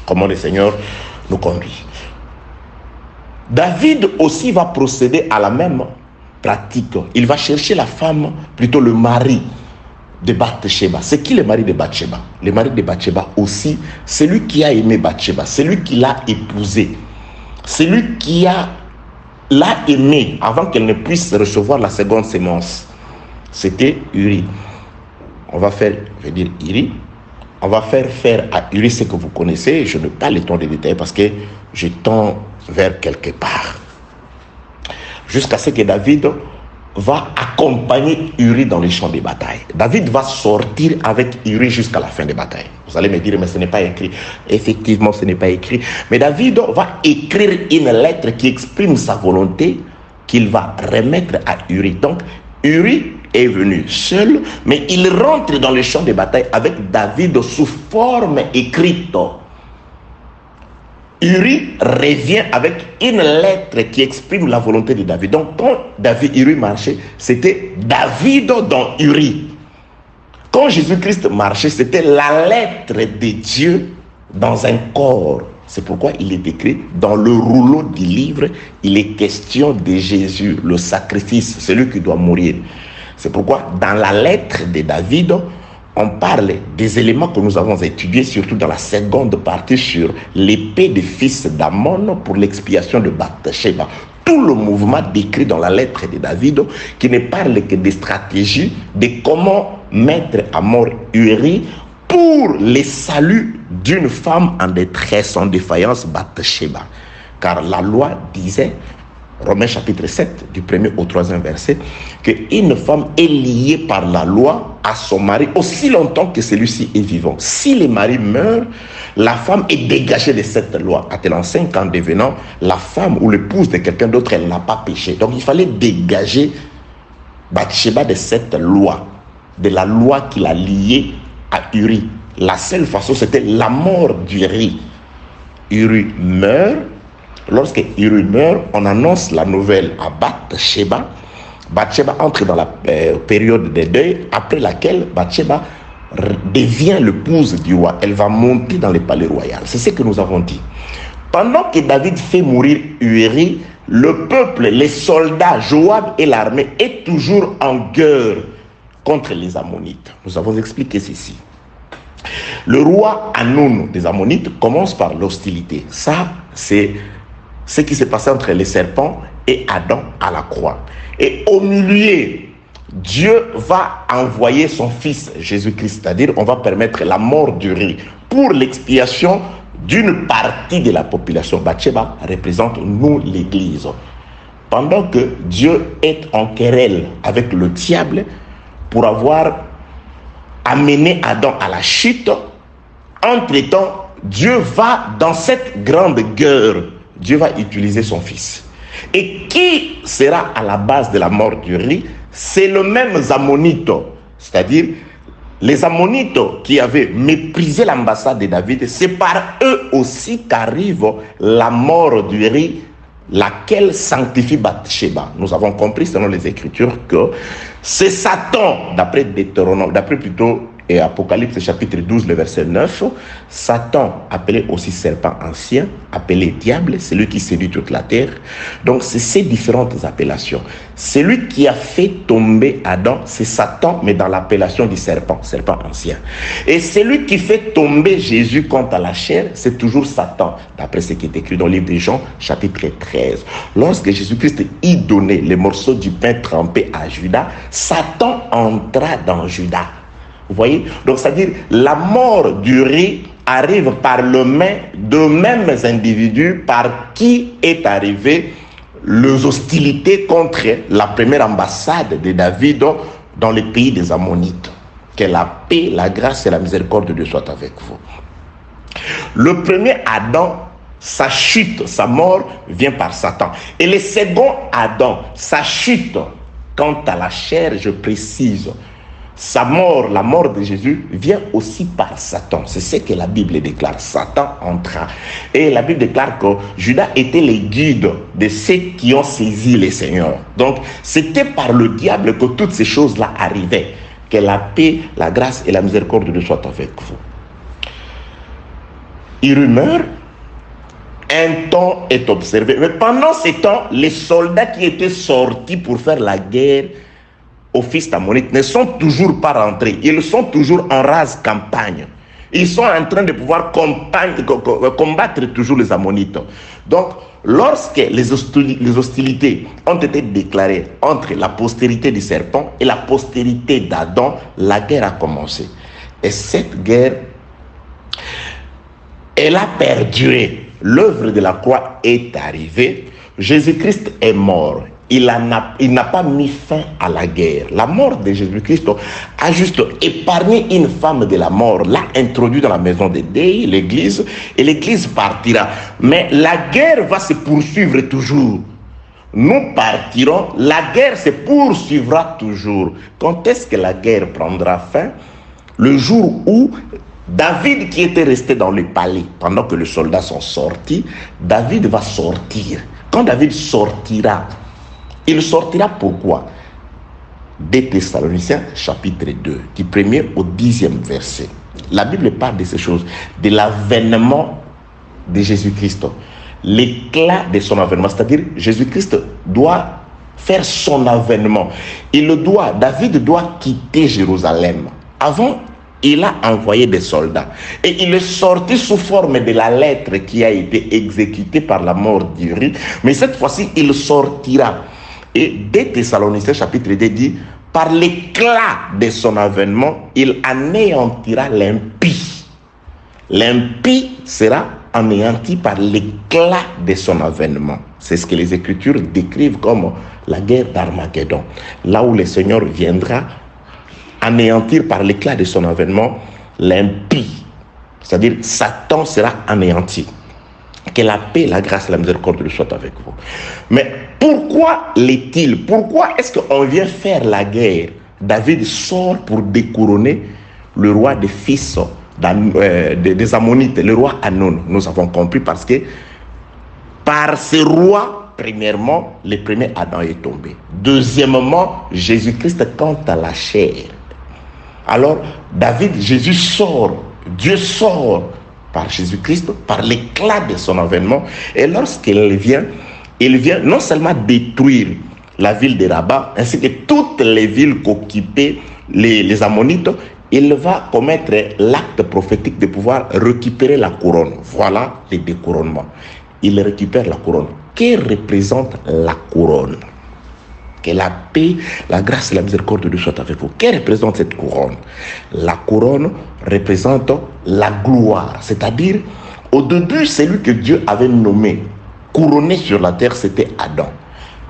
comment le Seigneur nous conduit. David aussi va procéder à la même pratique. Il va chercher la femme, plutôt le mari de Bathsheba. C'est qui le mari de Bathsheba? Le mari de Bathsheba aussi, c'est lui qui a aimé Bathsheba, c'est lui qui l'a épousée, c'est lui qui l'a aimée avant qu'elle ne puisse recevoir la seconde sémence. C'était Uri. On va faire, je vais dire Uri, on va faire à Uri ce que vous connaissez. Je n'ai pas le temps de détailler parce que je tends vers quelque part. Jusqu'à ce que David va accompagner Uri dans les champs de bataille. David va sortir avec Uri jusqu'à la fin des batailles. Vous allez me dire, mais ce n'est pas écrit. Effectivement, ce n'est pas écrit. Mais David va écrire une lettre qui exprime sa volonté qu'il va remettre à Uri. Donc, Uri est venu seul, mais il rentre dans les champs de bataille avec David sous forme écrite. Uri revient avec une lettre qui exprime la volonté de David. Donc, quand David Uri marchait, c'était David dans Uri. Quand Jésus-Christ marchait, c'était la lettre de Dieu dans un corps. C'est pourquoi il est écrit dans le rouleau du livre, il est question de Jésus, le sacrifice, celui qui doit mourir. C'est pourquoi dans la lettre de David, on parle des éléments que nous avons étudiés, surtout dans la seconde partie sur l'épée des fils d'Ammon pour l'expiation de Bathsheba. Tout le mouvement décrit dans la lettre de David qui ne parle que des stratégies, de comment mettre à mort Uri pour le salut d'une femme en détresse, en défaillance, Bathsheba. Car la loi disait, Romains chapitre 7, du 1er au 3e verset, qu'une femme est liée par la loi à son mari aussi longtemps que celui-ci est vivant. Si le mari meurt, la femme est dégagée de cette loi. A-t-elle en 5 ans devenant la femme ou l'épouse de quelqu'un d'autre, elle n'a pas péché. Donc il fallait dégager Bathsheba de cette loi, de la loi qui l'a liée à Uri. La seule façon, c'était la mort d'Uri. Uri meurt. Lorsque Uri meurt, on annonce la nouvelle à Bathsheba. Bathsheba entre dans la période de deuil, après laquelle Bathsheba devient l'épouse du roi. Elle va monter dans le palais royal. C'est ce que nous avons dit. Pendant que David fait mourir Uri, le peuple, les soldats, Joab et l'armée est toujours en guerre contre les Ammonites. Nous avons expliqué ceci. Le roi Hanoun des Ammonites commence par l'hostilité. Ça, c'est ce qui s'est passé entre les serpents et Adam à la croix. Et au milieu, Dieu va envoyer son fils Jésus-Christ, c'est-à-dire on va permettre la mort d'Uri pour l'expiation d'une partie de la population. Bathsheba représente nous, l'Église. Pendant que Dieu est en querelle avec le diable pour avoir amené Adam à la chute, entre-temps, Dieu va dans cette grande guerre. Dieu va utiliser son fils. Et qui sera à la base de la mort d'Uri? C'est le même Ammonite, c'est-à-dire les Ammonites qui avaient méprisé l'ambassade de David. C'est par eux aussi qu'arrive la mort d'Uri, laquelle sanctifie Bathsheba. Nous avons compris selon les Écritures que c'est Satan, d'après Deutéronome, d'après plutôt et Apocalypse chapitre 12, le verset 9, Satan, appelé aussi serpent ancien, appelé diable, c'est lui qui séduit toute la terre. Donc c'est ces différentes appellations. Celui qui a fait tomber Adam, c'est Satan, mais dans l'appellation du serpent, serpent ancien. Et celui qui fait tomber Jésus quant à la chair, c'est toujours Satan, d'après ce qui est écrit dans le livre de Jean, chapitre 13. Lorsque Jésus-Christ y donnait les morceaux du pain trempé à Judas, Satan entra dans Judas. Vous voyez? Donc, c'est-à-dire, la mort d'Uri arrive par le main de mêmes individus par qui est arrivé les hostilités contre la première ambassade de David dans le pays des Ammonites. Que la paix, la grâce et la miséricorde de Dieu soient avec vous. Le premier Adam, sa chute, sa mort vient par Satan. Et le second Adam, sa chute, quant à la chair, je précise, sa mort, la mort de Jésus, vient aussi par Satan. C'est ce que la Bible déclare. Satan entra. Et la Bible déclare que Judas était le guide de ceux qui ont saisi le Seigneur. Donc, c'était par le diable que toutes ces choses-là arrivaient. Que la paix, la grâce et la miséricorde de Dieu soient avec vous. Uri meurt. Un temps est observé. Mais pendant ce temps, les soldats qui étaient sortis pour faire la guerre aux fils d'Ammonites ne sont toujours pas rentrés. Ils sont toujours en rase campagne. Ils sont en train de pouvoir combattre toujours les Ammonites. Donc, lorsque les hostilités ont été déclarées entre la postérité du serpent et la postérité d'Adam, la guerre a commencé. Et cette guerre, elle a perduré. L'œuvre de la croix est arrivée. Jésus-Christ est mort. Il n'a pas mis fin à la guerre. La mort de Jésus-Christ a juste épargné une femme de la mort, l'a introduit dans la maison de Dieu, l'église, et l'église partira. Mais la guerre va se poursuivre toujours. Nous partirons, la guerre se poursuivra toujours. Quand est-ce que la guerre prendra fin? Le jour où David qui était resté dans le palais pendant que les soldats sont sortis, David va sortir. Quand David sortira, il sortira pourquoi? 2 Thessaloniciens chapitre 2, du 1er au 10e verset. La Bible parle de ces choses, de l'avènement de Jésus-Christ, l'éclat de son avènement, c'est-à-dire Jésus-Christ doit faire son avènement. David doit quitter Jérusalem. Avant, il a envoyé des soldats et il est sorti sous forme de la lettre qui a été exécutée par la mort d'Uri, mais cette fois-ci, il sortira. Et 2 Thessaloniciens chapitre 2 dit, par l'éclat de son avènement, il anéantira l'impie. L'impie sera anéanti par l'éclat de son avènement. C'est ce que les Écritures décrivent comme la guerre d'Armageddon. Là où le Seigneur viendra anéantir par l'éclat de son avènement l'impie. C'est-à-dire Satan sera anéanti. Que la paix, la grâce et la miséricorde soit avec vous. Mais pourquoi l'est-il? Pourquoi est-ce qu'on vient faire la guerre? David sort pour découronner le roi des fils des Ammonites, le roi Anon. Nous avons compris parce que par ce roi, premièrement, le premier Adam est tombé. Deuxièmement, Jésus-Christ quant à la chair. Alors, Jésus sort, Dieu sort par Jésus-Christ, par l'éclat de son avènement. Et lorsqu'il vient, il vient non seulement détruire la ville de Rabat, ainsi que toutes les villes qu'occupaient les Ammonites, il va commettre l'acte prophétique de pouvoir récupérer la couronne. Voilà le découronnement. Il récupère la couronne. Que représente la couronne? Que la paix, la grâce et la miséricorde de Dieu soient avec vous. Que représente cette couronne? La couronne représente la gloire. C'est-à-dire, au début, celui que Dieu avait nommé couronné sur la terre, c'était Adam.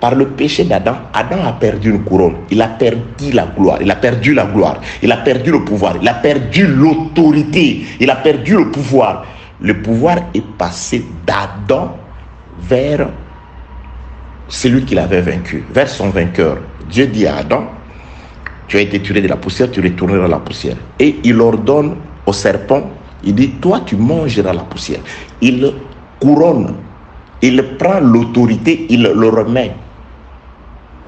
Par le péché d'Adam, Adam a perdu une couronne. Il a perdu la gloire. Il a perdu la gloire. Il a perdu le pouvoir. Il a perdu l'autorité. Il a perdu le pouvoir. Le pouvoir est passé d'Adam vers celui qu'il avait vaincu, vers son vainqueur. Dieu dit à Adam, tu as été tiré de la poussière, tu retourneras à la poussière. Et il ordonne au serpent, il dit, toi tu mangeras la poussière. Il couronne, il prend l'autorité, il le remet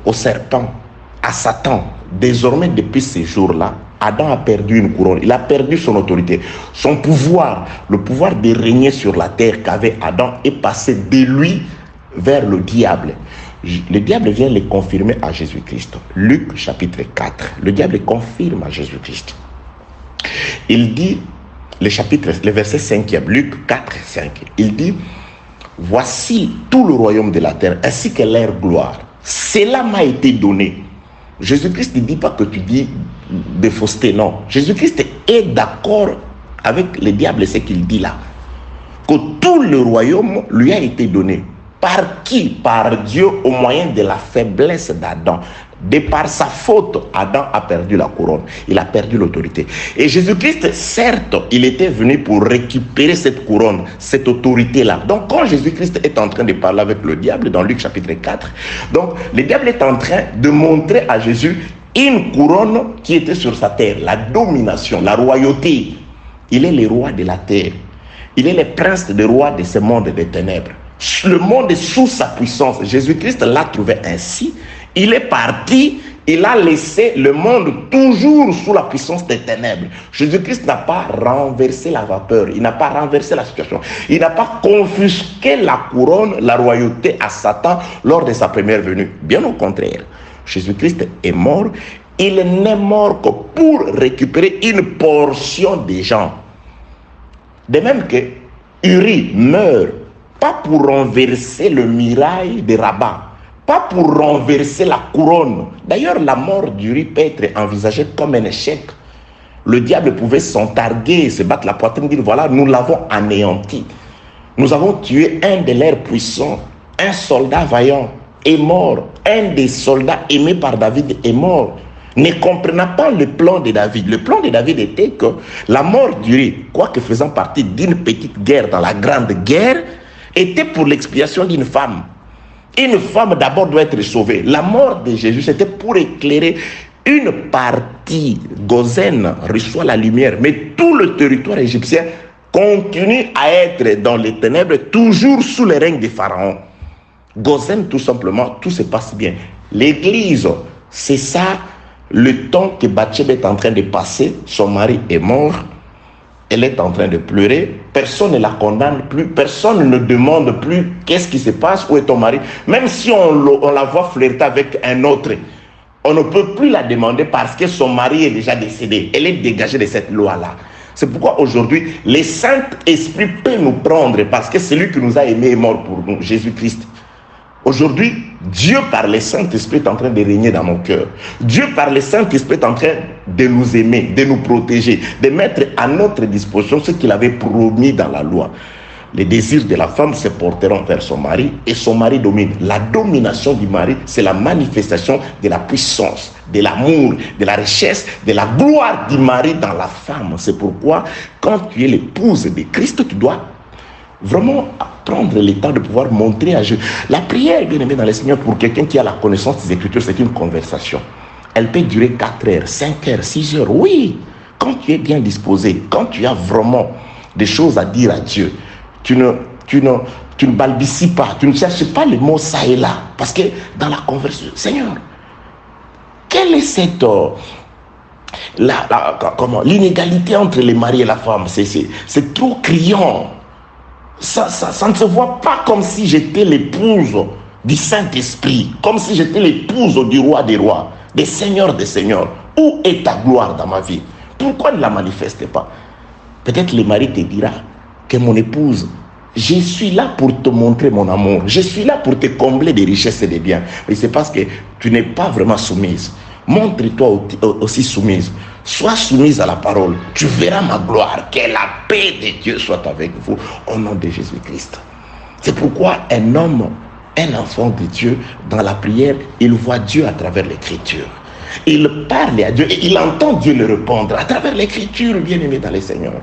au serpent, à Satan. Désormais, depuis ces jours-là, Adam a perdu une couronne, il a perdu son autorité, son pouvoir, le pouvoir de régner sur la terre qu'avait Adam est passé de lui vers le diable. Le diable vient le confirmer à Jésus-Christ. Luc chapitre 4, le diable confirme à Jésus-Christ. Il dit, le verset 5e, Luc 4, 5, il dit, voici tout le royaume de la terre, ainsi que leur gloire. Cela m'a été donné. Jésus-Christ ne dit pas que tu dis de fausseté, non. Jésus-Christ est d'accord avec le diable, ce qu'il dit là. Que tout le royaume lui a été donné. Par qui? Par Dieu, au moyen de la faiblesse d'Adam. De par sa faute, Adam a perdu la couronne. Il a perdu l'autorité. Et Jésus-Christ, certes, il était venu pour récupérer cette couronne, cette autorité-là. Donc, quand Jésus-Christ est en train de parler avec le diable, dans Luc chapitre 4, donc, le diable est en train de montrer à Jésus une couronne qui était sur sa terre, la domination, la royauté. Il est le roi de la terre. Il est le prince des rois de ce monde des ténèbres. Le monde est sous sa puissance. Jésus-Christ l'a trouvé ainsi. Il est parti, il a laissé le monde toujours sous la puissance des ténèbres. Jésus-Christ n'a pas renversé la vapeur, il n'a pas renversé la situation. Il n'a pas confisqué la couronne, la royauté à Satan lors de sa première venue. Bien au contraire, Jésus-Christ est mort. Il n'est mort que pour récupérer une portion des gens. De même que Uri meurt, pas pour renverser le mirail de Rabat, pas pour renverser la couronne. D'ailleurs, la mort d'Uri peut être envisagée comme un échec. Le diable pouvait s'entarguer, se battre la poitrine, dire voilà, nous l'avons anéanti. Nous avons tué un de leurs puissants, un soldat vaillant est mort. Un des soldats aimés par David est mort. Ne comprenant pas le plan de David. Le plan de David était que la mort d'Uri, quoique faisant partie d'une petite guerre dans la grande guerre, était pour l'expiation d'une femme. Une femme d'abord doit être sauvée. La mort de Jésus, c'était pour éclairer Une partie, Gozen, reçoit la lumière, mais tout le territoire égyptien continue à être dans les ténèbres, toujours sous le règne des pharaons. Gozen, tout simplement, tout se passe bien. L'église, c'est ça le temps que Bathsheba est en train de passer. Son mari est mort, elle est en train de pleurer, personne ne la condamne plus, personne ne demande plus qu'est-ce qui se passe, où est ton mari. Même si on la voit flirter avec un autre, on ne peut plus la demander parce que son mari est déjà décédé. Elle est dégagée de cette loi-là. C'est pourquoi aujourd'hui, le Saint-Esprit peut nous prendre parce que celui qui nous a aimés est mort pour nous, Jésus-Christ. Aujourd'hui, Dieu par le Saint-Esprit est en train de régner dans nos cœurs. Dieu par le Saint-Esprit est en train de nous aimer, de nous protéger, de mettre à notre disposition ce qu'il avait promis dans la loi. Les désirs de la femme se porteront vers son mari et son mari domine. La domination du mari, c'est la manifestation de la puissance, de l'amour, de la richesse, de la gloire du mari dans la femme. C'est pourquoi, quand tu es l'épouse de Christ, tu dois vraiment prendre le temps de pouvoir montrer à Dieu. La prière, bien aimée dans le Seigneur, pour quelqu'un qui a la connaissance des Écritures, c'est une conversation. Elle peut durer 4 heures, 5 heures, 6 heures. Oui, quand tu es bien disposé, quand tu as vraiment des choses à dire à Dieu, tu ne balbuties pas, tu ne cherches pas les mots ça et là. Parce que dans la conversation, Seigneur, quelle est cette... l'inégalité entre les maris et la femme? C'est trop criant. Ça ne se voit pas comme si j'étais l'épouse du Saint-Esprit, comme si j'étais l'épouse du roi des rois, des seigneurs des seigneurs. Où est ta gloire dans ma vie? Pourquoi ne la manifeste pas? Peut-être le mari te dira que mon épouse, je suis là pour te montrer mon amour, je suis là pour te combler des richesses et des biens. Mais c'est parce que tu n'es pas vraiment soumise. Montre-toi aussi soumise. Sois soumise à la parole. Tu verras ma gloire. Que la paix de Dieu soit avec vous au nom de Jésus-Christ. C'est pourquoi un homme, un enfant de Dieu, dans la prière, il voit Dieu à travers l'écriture. Il parle à Dieu et il entend Dieu le répondre à travers l'écriture, bien-aimé dans le Seigneur.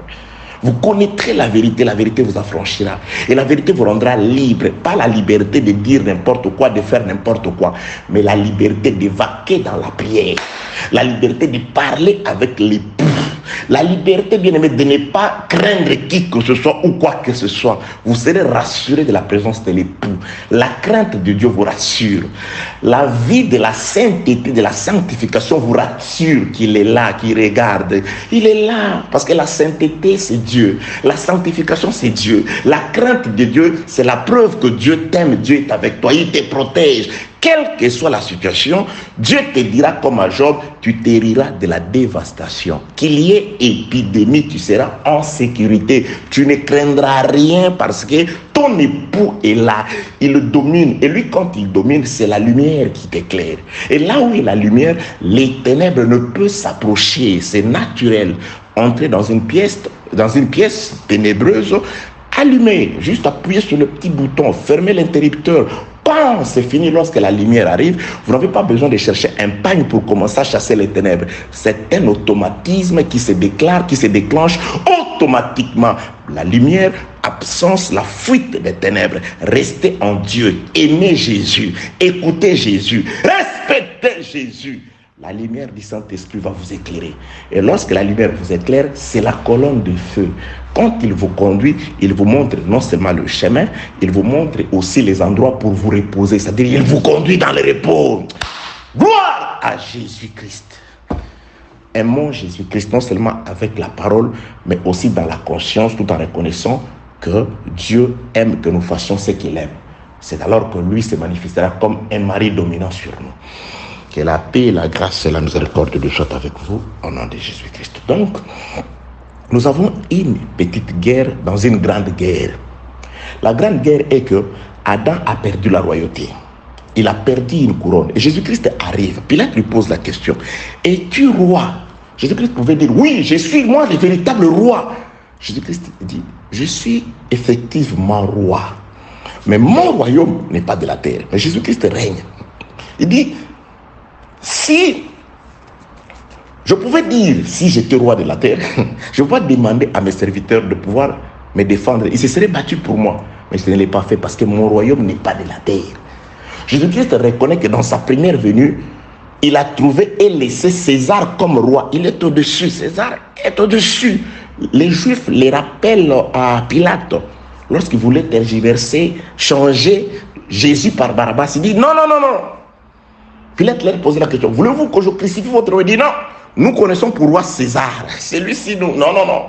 Vous connaîtrez la vérité vous affranchira. Et la vérité vous rendra libre. Pas la liberté de dire n'importe quoi, de faire n'importe quoi, mais la liberté de vaquer dans la prière. La liberté de parler avec l'époux. La liberté, bien aimé, de ne pas craindre qui que ce soit ou quoi que ce soit. Vous serez rassuré de la présence de l'époux. La crainte de Dieu vous rassure. La vie de la sainteté, de la sanctification vous rassure qu'il est là, qu'il regarde. Il est là parce que la sainteté, c'est Dieu. La sanctification, c'est Dieu. La crainte de Dieu, c'est la preuve que Dieu t'aime, Dieu est avec toi, il te protège. Quelle que soit la situation, Dieu te dira comme à Job, tu t'hériras de la dévastation. Qu'il y ait épidémie, tu seras en sécurité. Tu ne craindras rien parce que ton époux est là. Il domine. Et lui, quand il domine, c'est la lumière qui t'éclaire. Et là où est la lumière, les ténèbres ne peuvent s'approcher. C'est naturel. Entrer dans une pièce ténébreuse, allumer, juste appuyer sur le petit bouton, fermer l'interrupteur. Quand c'est fini, lorsque la lumière arrive, vous n'avez pas besoin de chercher un pagne pour commencer à chasser les ténèbres. C'est un automatisme qui se déclare, qui se déclenche automatiquement. La lumière, absence, la fuite des ténèbres. Restez en Dieu, aimez Jésus, écoutez Jésus, respectez Jésus. La lumière du Saint-Esprit va vous éclairer. Et lorsque la lumière vous éclaire, c'est la colonne de feu. Quand il vous conduit, il vous montre non seulement le chemin, il vous montre aussi les endroits pour vous reposer. C'est-à-dire, il vous conduit dans le repos. Gloire à Jésus-Christ. Aimons Jésus-Christ non seulement avec la parole, mais aussi dans la conscience, tout en reconnaissant que Dieu aime que nous fassions ce qu'il aime. C'est alors que lui se manifestera comme un mari dominant sur nous. Que la paix, la grâce et la miséricorde de Dieu soient avec vous au nom de Jésus-Christ. Donc, nous avons une petite guerre dans une grande guerre. La grande guerre est que Adam a perdu la royauté. Il a perdu une couronne. Et Jésus-Christ arrive. Pilate lui pose la question. Es-tu roi? Jésus-Christ pouvait dire, oui, je suis moi le véritable roi. Jésus-Christ dit, je suis effectivement roi. Mais mon royaume n'est pas de la terre. Mais Jésus-Christ règne. Il dit, si je pouvais dire, si j'étais roi de la terre, je vais demander à mes serviteurs de pouvoir me défendre. Ils se seraient battus pour moi. Mais je ne l'ai pas fait parce que mon royaume n'est pas de la terre. Jésus-Christ reconnaît que dans sa première venue, il a trouvé et laissé César comme roi. Il est au-dessus. César est au-dessus. Les Juifs les rappellent à Pilate. Lorsqu'il voulait tergiverser, changer Jésus par Barabbas, il dit non, non, non, non. Pilate leur posait la question, voulez-vous que je crucifie votre roi? Il dit non, nous connaissons pour roi César. Celui-ci, nous. Non, non, non.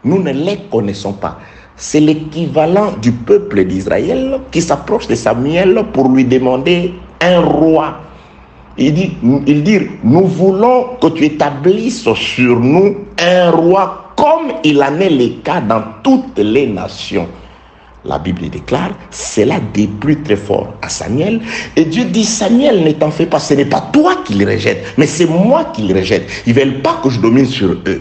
Nous ne les connaissons pas. C'est l'équivalent du peuple d'Israël qui s'approche de Samuel pour lui demander un roi. Il dit, nous voulons que tu établisses sur nous un roi comme il en est le cas dans toutes les nations. La Bible déclare, cela déplut très fort à Samuel. Et Dieu dit, Samuel, ne t'en fais pas, ce n'est pas toi qui les rejettes, mais c'est moi qui les rejette. Ils ne veulent pas que je domine sur eux.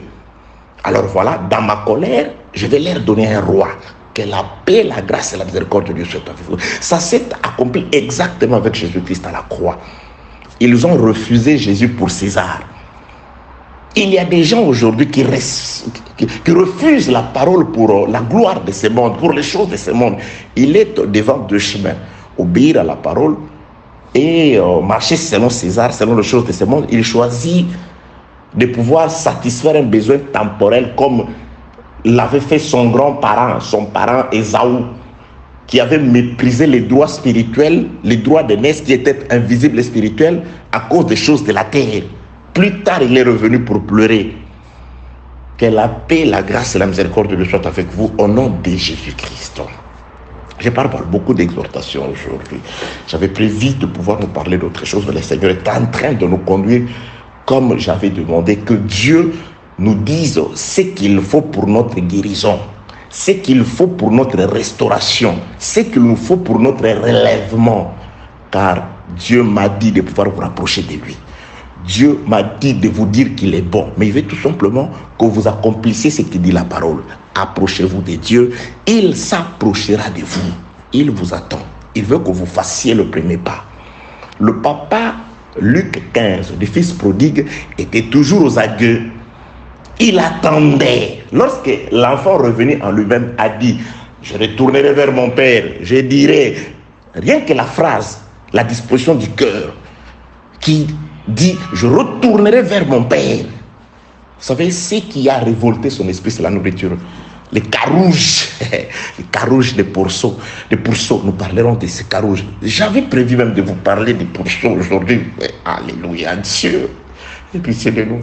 Alors voilà, dans ma colère, je vais leur donner un roi. Que la paix, la grâce et la miséricorde de Dieu soient avec vous. Ça s'est accompli exactement avec Jésus-Christ à la croix. Ils ont refusé Jésus pour César. Il y a des gens aujourd'hui qui refusent la parole pour la gloire de ce monde, pour les choses de ce monde. Il est devant deux chemins. Obéir à la parole et marcher selon César, selon les choses de ce monde. Il choisit de pouvoir satisfaire un besoin temporel comme l'avait fait son grand-parent, son parent Ésaü, qui avait méprisé les droits spirituels, les droits de naissance qui étaient invisibles et spirituels à cause des choses de la terre. Plus tard, il est revenu pour pleurer. Que la paix, la grâce et la miséricorde de Dieu soient avec vous au nom de Jésus-Christ. Je parle beaucoup d'exhortation aujourd'hui. J'avais prévu de pouvoir nous parler d'autre chose, mais le Seigneur est en train de nous conduire comme j'avais demandé, que Dieu nous dise ce qu'il faut pour notre guérison, ce qu'il faut pour notre restauration, ce qu'il nous faut pour notre relèvement. Car Dieu m'a dit de pouvoir vous rapprocher de lui. Dieu m'a dit de vous dire qu'il est bon. Mais il veut tout simplement que vous accomplissiez ce qu'il dit la parole. Approchez-vous de Dieu. Il s'approchera de vous. Il vous attend. Il veut que vous fassiez le premier pas. Le papa, Luc 15, le fils prodigue, était toujours aux aguets. Il attendait. Lorsque l'enfant revenu en lui-même a dit, je retournerai vers mon père, je dirai, rien que la phrase, la disposition du cœur, qui dit, je retournerai vers mon père. Vous savez, ce qui a révolté son esprit, c'est la nourriture. Les carouges, les carouges des pourceaux. Les pourceaux, nous parlerons de ces carouges. J'avais prévu même de vous parler des pourceaux aujourd'hui. Alléluia, Dieu. Et puis c'est de nous.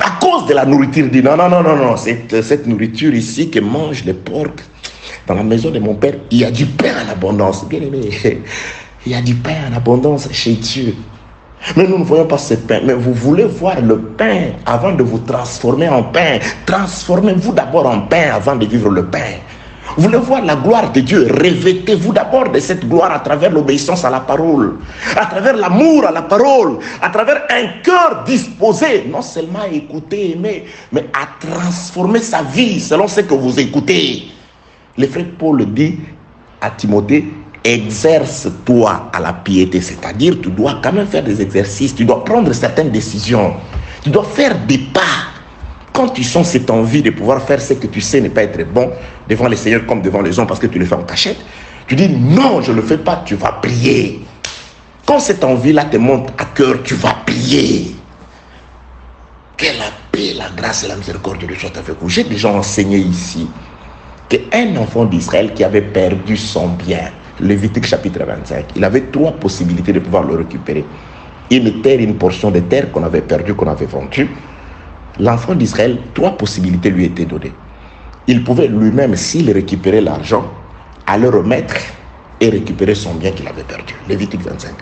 À cause de la nourriture, il dit non, non, non, non, non, cette nourriture ici que mangent les porcs, dans la maison de mon père, il y a du pain en abondance. Bien aimé, il y a du pain en abondance chez Dieu. Mais nous ne voyons pas ce pain. Mais vous voulez voir le pain avant de vous transformer en pain. Transformez-vous d'abord en pain avant de vivre le pain. Vous voulez voir la gloire de Dieu. Revêtez-vous d'abord de cette gloire à travers l'obéissance à la parole, à travers l'amour à la parole, à travers un cœur disposé, non seulement à écouter, aimer, mais à transformer sa vie selon ce que vous écoutez. Le frère Paul dit à Timothée, exerce-toi à la piété, c'est-à-dire tu dois quand même faire des exercices, tu dois prendre certaines décisions, tu dois faire des pas. Quand tu sens cette envie de pouvoir faire ce que tu sais ne pas être bon devant le Seigneur comme devant les hommes parce que tu le fais en cachette, tu dis non, je ne le fais pas, tu vas prier. Quand cette envie-là te monte à cœur, tu vas prier. Que la paix, la grâce et la miséricorde de Dieu soient avec vous. J'ai déjà enseigné ici qu'un enfant d'Israël qui avait perdu son bien, Lévitique chapitre 25, il avait 3 possibilités de pouvoir le récupérer. Une terre, une portion de terre qu'on avait perdue, qu'on avait vendue. L'enfant d'Israël, 3 possibilités lui étaient données. Il pouvait lui-même, s'il récupérait l'argent, aller remettre et récupérer son bien qu'il avait perdu. Lévitique 25.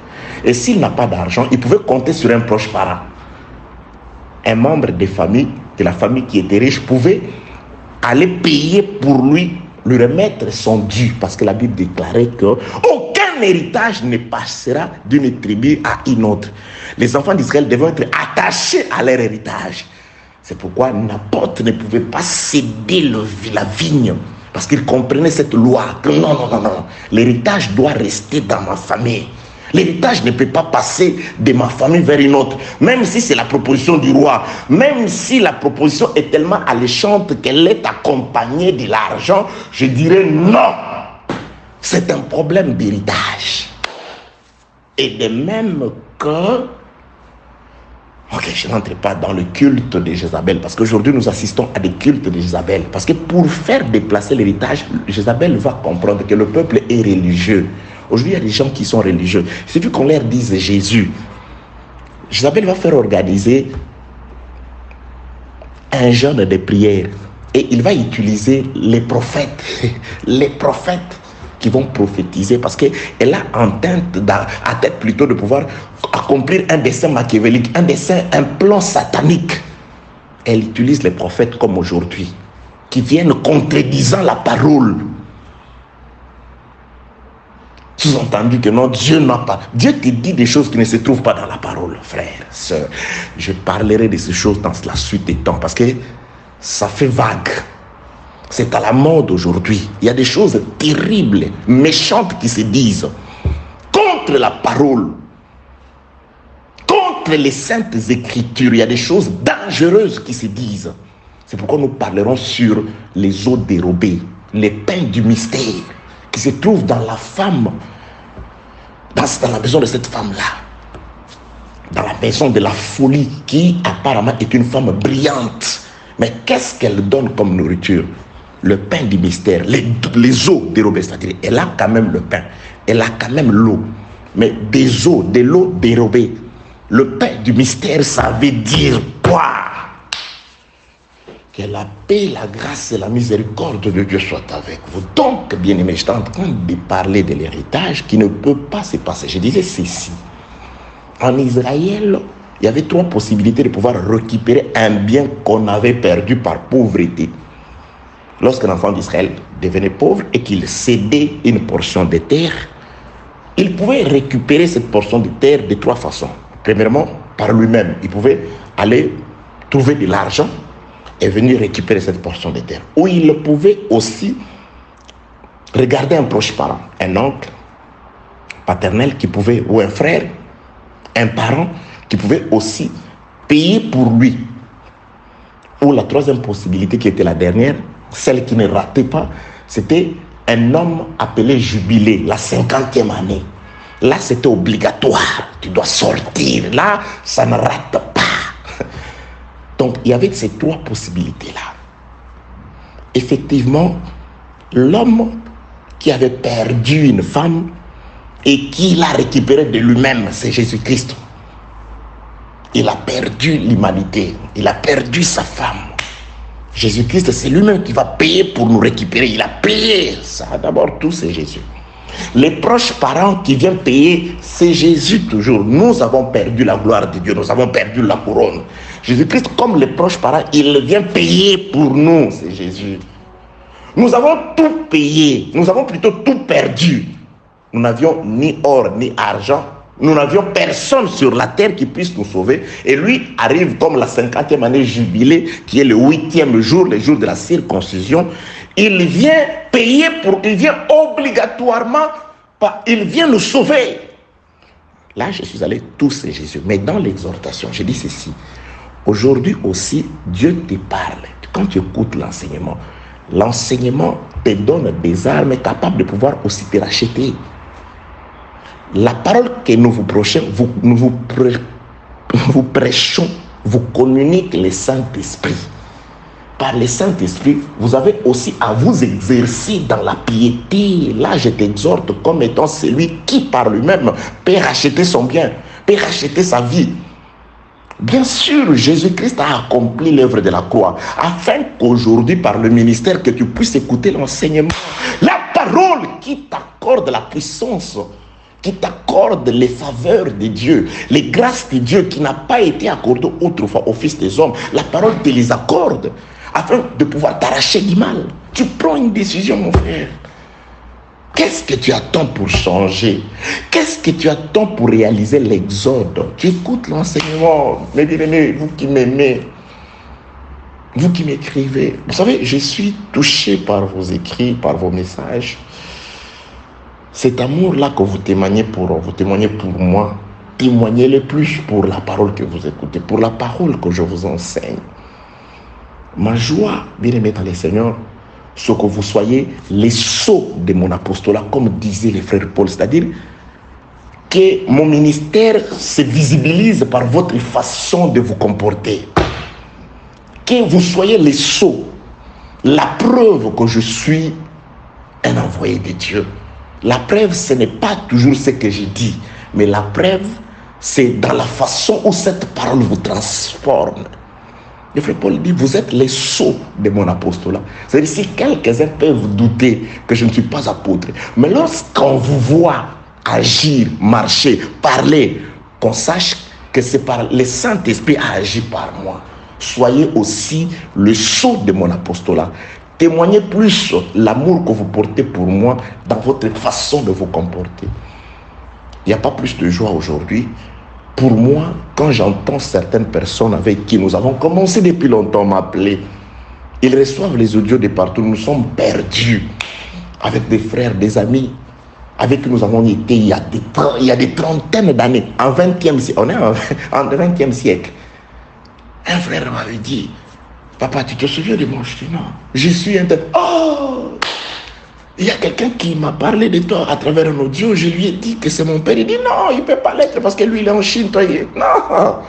Et s'il n'a pas d'argent, il pouvait compter sur un proche parent. Un membre de la famille qui était riche, pouvait aller payer pour lui remettre son dû. Parce que la Bible déclarait qu'aucun héritage ne passera d'une tribu à une autre. Les enfants d'Israël devaient être attachés à leur héritage. C'est pourquoi Naboth ne pouvait pas céder la vigne. Parce qu'il comprenait cette loi. Que non, non, non, non. L'héritage doit rester dans ma famille. L'héritage ne peut pas passer de ma famille vers une autre. Même si c'est la proposition du roi. Même si la proposition est tellement alléchante qu'elle est accompagnée de l'argent. Je dirais non. C'est un problème d'héritage. Et de même que Ok, je n'entre pas dans le culte de Jézabel, parce qu'aujourd'hui nous assistons à des cultes de Jézabel. Parce que pour faire déplacer l'héritage, Jézabel va comprendre que le peuple est religieux. Aujourd'hui, il y a des gens qui sont religieux. Il suffit qu'on leur dise Jésus. Jézabel va faire organiser un jeûne de prière. Et il va utiliser les prophètes. Les prophètes qui vont prophétiser, parce qu'elle a en tête plutôt de pouvoir accomplir un dessein machiavélique, un plan satanique. Elle utilise les prophètes comme aujourd'hui, qui viennent contredisant la parole. Sous-entendu que non, Dieu n'a pas. Dieu te dit des choses qui ne se trouvent pas dans la parole, frère, sœur. Je parlerai de ces choses dans la suite des temps, parce que ça fait vague. C'est à la mode aujourd'hui. Il y a des choses terribles, méchantes qui se disent contre la parole, contre les saintes écritures. Il y a des choses dangereuses qui se disent. C'est pourquoi nous parlerons sur les eaux dérobées, les pains du mystère qui se trouvent dans la femme, dans la maison de cette femme-là, dans la maison de la folie, qui apparemment est une femme brillante. Mais qu'est-ce qu'elle donne comme nourriture? Le pain du mystère, les eaux dérobées, c'est-à-dire elle a quand même le pain, elle a quand même l'eau, mais des eaux, de l'eau dérobée. Le pain du mystère, ça veut dire quoi? Que la paix, la grâce et la miséricorde de Dieu soient avec vous. Donc, bien aimé, je suis en train de parler de l'héritage qui ne peut pas se passer. Je disais ceci. En Israël, il y avait 3 possibilités de pouvoir récupérer un bien qu'on avait perdu par pauvreté. Lorsqu'un enfant d'Israël devenait pauvre et qu'il cédait une portion de terre, il pouvait récupérer cette portion de terre de 3 façons. Premièrement, par lui-même. Il pouvait aller trouver de l'argent et venir récupérer cette portion de terre. Ou il pouvait aussi regarder un proche parent, un oncle paternel qui pouvait, ou un frère, un parent qui pouvait aussi payer pour lui. Ou la 3e possibilité, qui était la dernière, celle qui ne ratait pas, c'était un homme appelé jubilé, la 50e année. Là, c'était obligatoire. Tu dois sortir. Là, ça ne rate pas. Donc, il y avait ces 3 possibilités-là. Effectivement, l'homme qui avait perdu une femme et qui l'a récupérée de lui-même, c'est Jésus-Christ. Il a perdu l'humanité. Il a perdu sa femme. Jésus-Christ, c'est lui-même qui va payer pour nous récupérer. Il a payé ça. D'abord, tout, c'est Jésus. Les proches parents qui viennent payer, c'est Jésus toujours. Nous avons perdu la gloire de Dieu. Nous avons perdu la couronne. Jésus-Christ, comme les proches parents, il vient payer pour nous. C'est Jésus. Nous avons tout payé. Nous avons plutôt tout perdu. Nous n'avions ni or, ni argent. Nous n'avions personne sur la terre qui puisse nous sauver. Et lui arrive comme la 50e année jubilée, qui est le 8e jour, le jour de la circoncision. Il vient payer il vient obligatoirement, il vient nous sauver. Là, je suis allé, tout c'est Jésus. Mais dans l'exhortation, je dis ceci. Aujourd'hui aussi, Dieu te parle. Quand tu écoutes l'enseignement te donne des armes capables de pouvoir aussi te racheter. La parole que nous vous prêchons, vous prêchons, vous communique le Saint-Esprit. Par le Saint-Esprit, vous avez aussi à vous exercer dans la piété. Là, je t'exhorte comme étant celui qui, par lui-même, peut racheter son bien, peut racheter sa vie. Bien sûr, Jésus-Christ a accompli l'œuvre de la croix, afin qu'aujourd'hui, par le ministère, que tu puisses écouter l'enseignement, la parole qui t'accorde la puissance, qui t'accorde les faveurs de Dieu, les grâces de Dieu qui n'a pas été accordées autrefois aux fils des hommes. La parole te les accorde afin de pouvoir t'arracher du mal. Tu prends une décision, mon frère. Qu'est-ce que tu attends pour changer? Qu'est-ce que tu attends pour réaliser l'exode? Tu écoutes l'enseignement. Mes bien-aimés, vous qui m'aimez, vous qui m'écrivez. Vous savez, je suis touché par vos écrits, par vos messages. Cet amour-là que vous témoignez pour moi, témoignez-le plus pour la parole que vous écoutez, pour la parole que je vous enseigne. Ma joie, bien-aimé dans le Seigneur, c'est que vous soyez les sceaux de mon apostolat, comme disait le frère Paul, c'est-à-dire que mon ministère se visibilise par votre façon de vous comporter. Que vous soyez les sceaux, la preuve que je suis un envoyé de Dieu. La preuve, ce n'est pas toujours ce que je dis, mais la preuve, c'est dans la façon où cette parole vous transforme. Le frère Paul dit, vous êtes les sceaux de mon apostolat. C'est-à-dire, si quelques-uns peuvent douter que je ne suis pas apôtre, mais lorsqu'on vous voit agir, marcher, parler, qu'on sache que c'est par le Saint-Esprit à agir par moi. Soyez aussi le sceau de mon apostolat. Témoignez plus l'amour que vous portez pour moi dans votre façon de vous comporter. Il n'y a pas plus de joie aujourd'hui pour moi quand j'entends certaines personnes avec qui nous avons commencé depuis longtemps à m'appeler. Ils reçoivent les audios de partout. Nous sommes perdus avec des frères, des amis avec qui nous avons été il y a des trentaines d'années, en 20e siècle. On est en 20e siècle. Un frère m'avait dit, papa, tu te souviens de moi? Je dis non. Je suis un tel. Oh, il y a quelqu'un qui m'a parlé de toi à travers un audio. Je lui ai dit que c'est mon père. Il dit non, il ne peut pas l'être parce que lui, il est en Chine. Toi, il est... Non.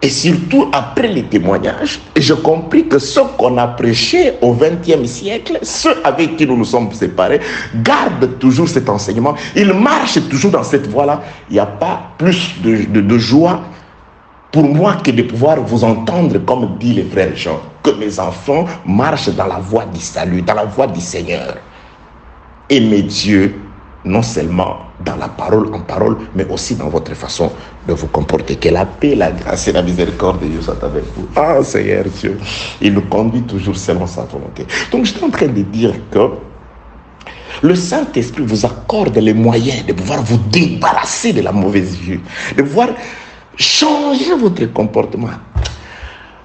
Et surtout, après les témoignages, j'ai compris que ceux qu'on a prêchés au 20e siècle, ceux avec qui nous nous sommes séparés, gardent toujours cet enseignement. Ils marchent toujours dans cette voie-là. Il n'y a pas plus de joie pour moi que de pouvoir vous entendre, comme dit le frère Jean, que mes enfants marchent dans la voie du salut, dans la voie du Seigneur. Aimez Dieu, non seulement dans la parole, en parole, mais aussi dans votre façon de vous comporter. Que la paix, la grâce et la miséricorde de Dieu soient avec vous. Ah, Seigneur Dieu, il nous conduit toujours selon sa volonté. Donc, je suis en train de dire que le Saint-Esprit vous accorde les moyens de pouvoir vous débarrasser de la mauvaise vue, de pouvoir changer votre comportement.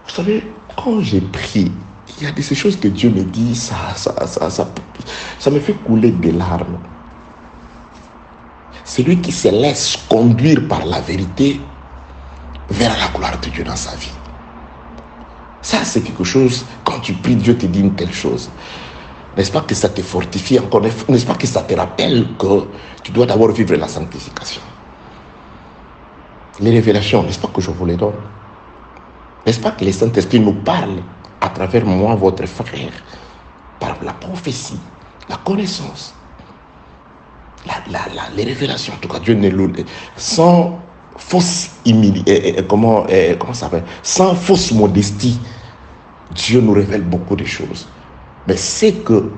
Vous savez, quand j'ai pris, il y a de ces choses que Dieu me dit, ça me fait couler des larmes. Celui qui se laisse conduire par la vérité verra la gloire de Dieu dans sa vie. Ça, c'est quelque chose, quand tu pries, Dieu te dit une telle chose. N'est-ce pas que ça te fortifie encore? N'est-ce pas que ça te rappelle que tu dois d'abord vivre la sanctification? Les révélations, n'est-ce pas que je vous les donne? N'est-ce pas que le Saint-Esprit nous parle à travers moi, votre frère, par la prophétie, la connaissance, les révélations, en tout cas, Dieu ne nous... Sans fausse comment ça s'appelle? Sans fausse modestie, Dieu nous révèle beaucoup de choses. Mais ce que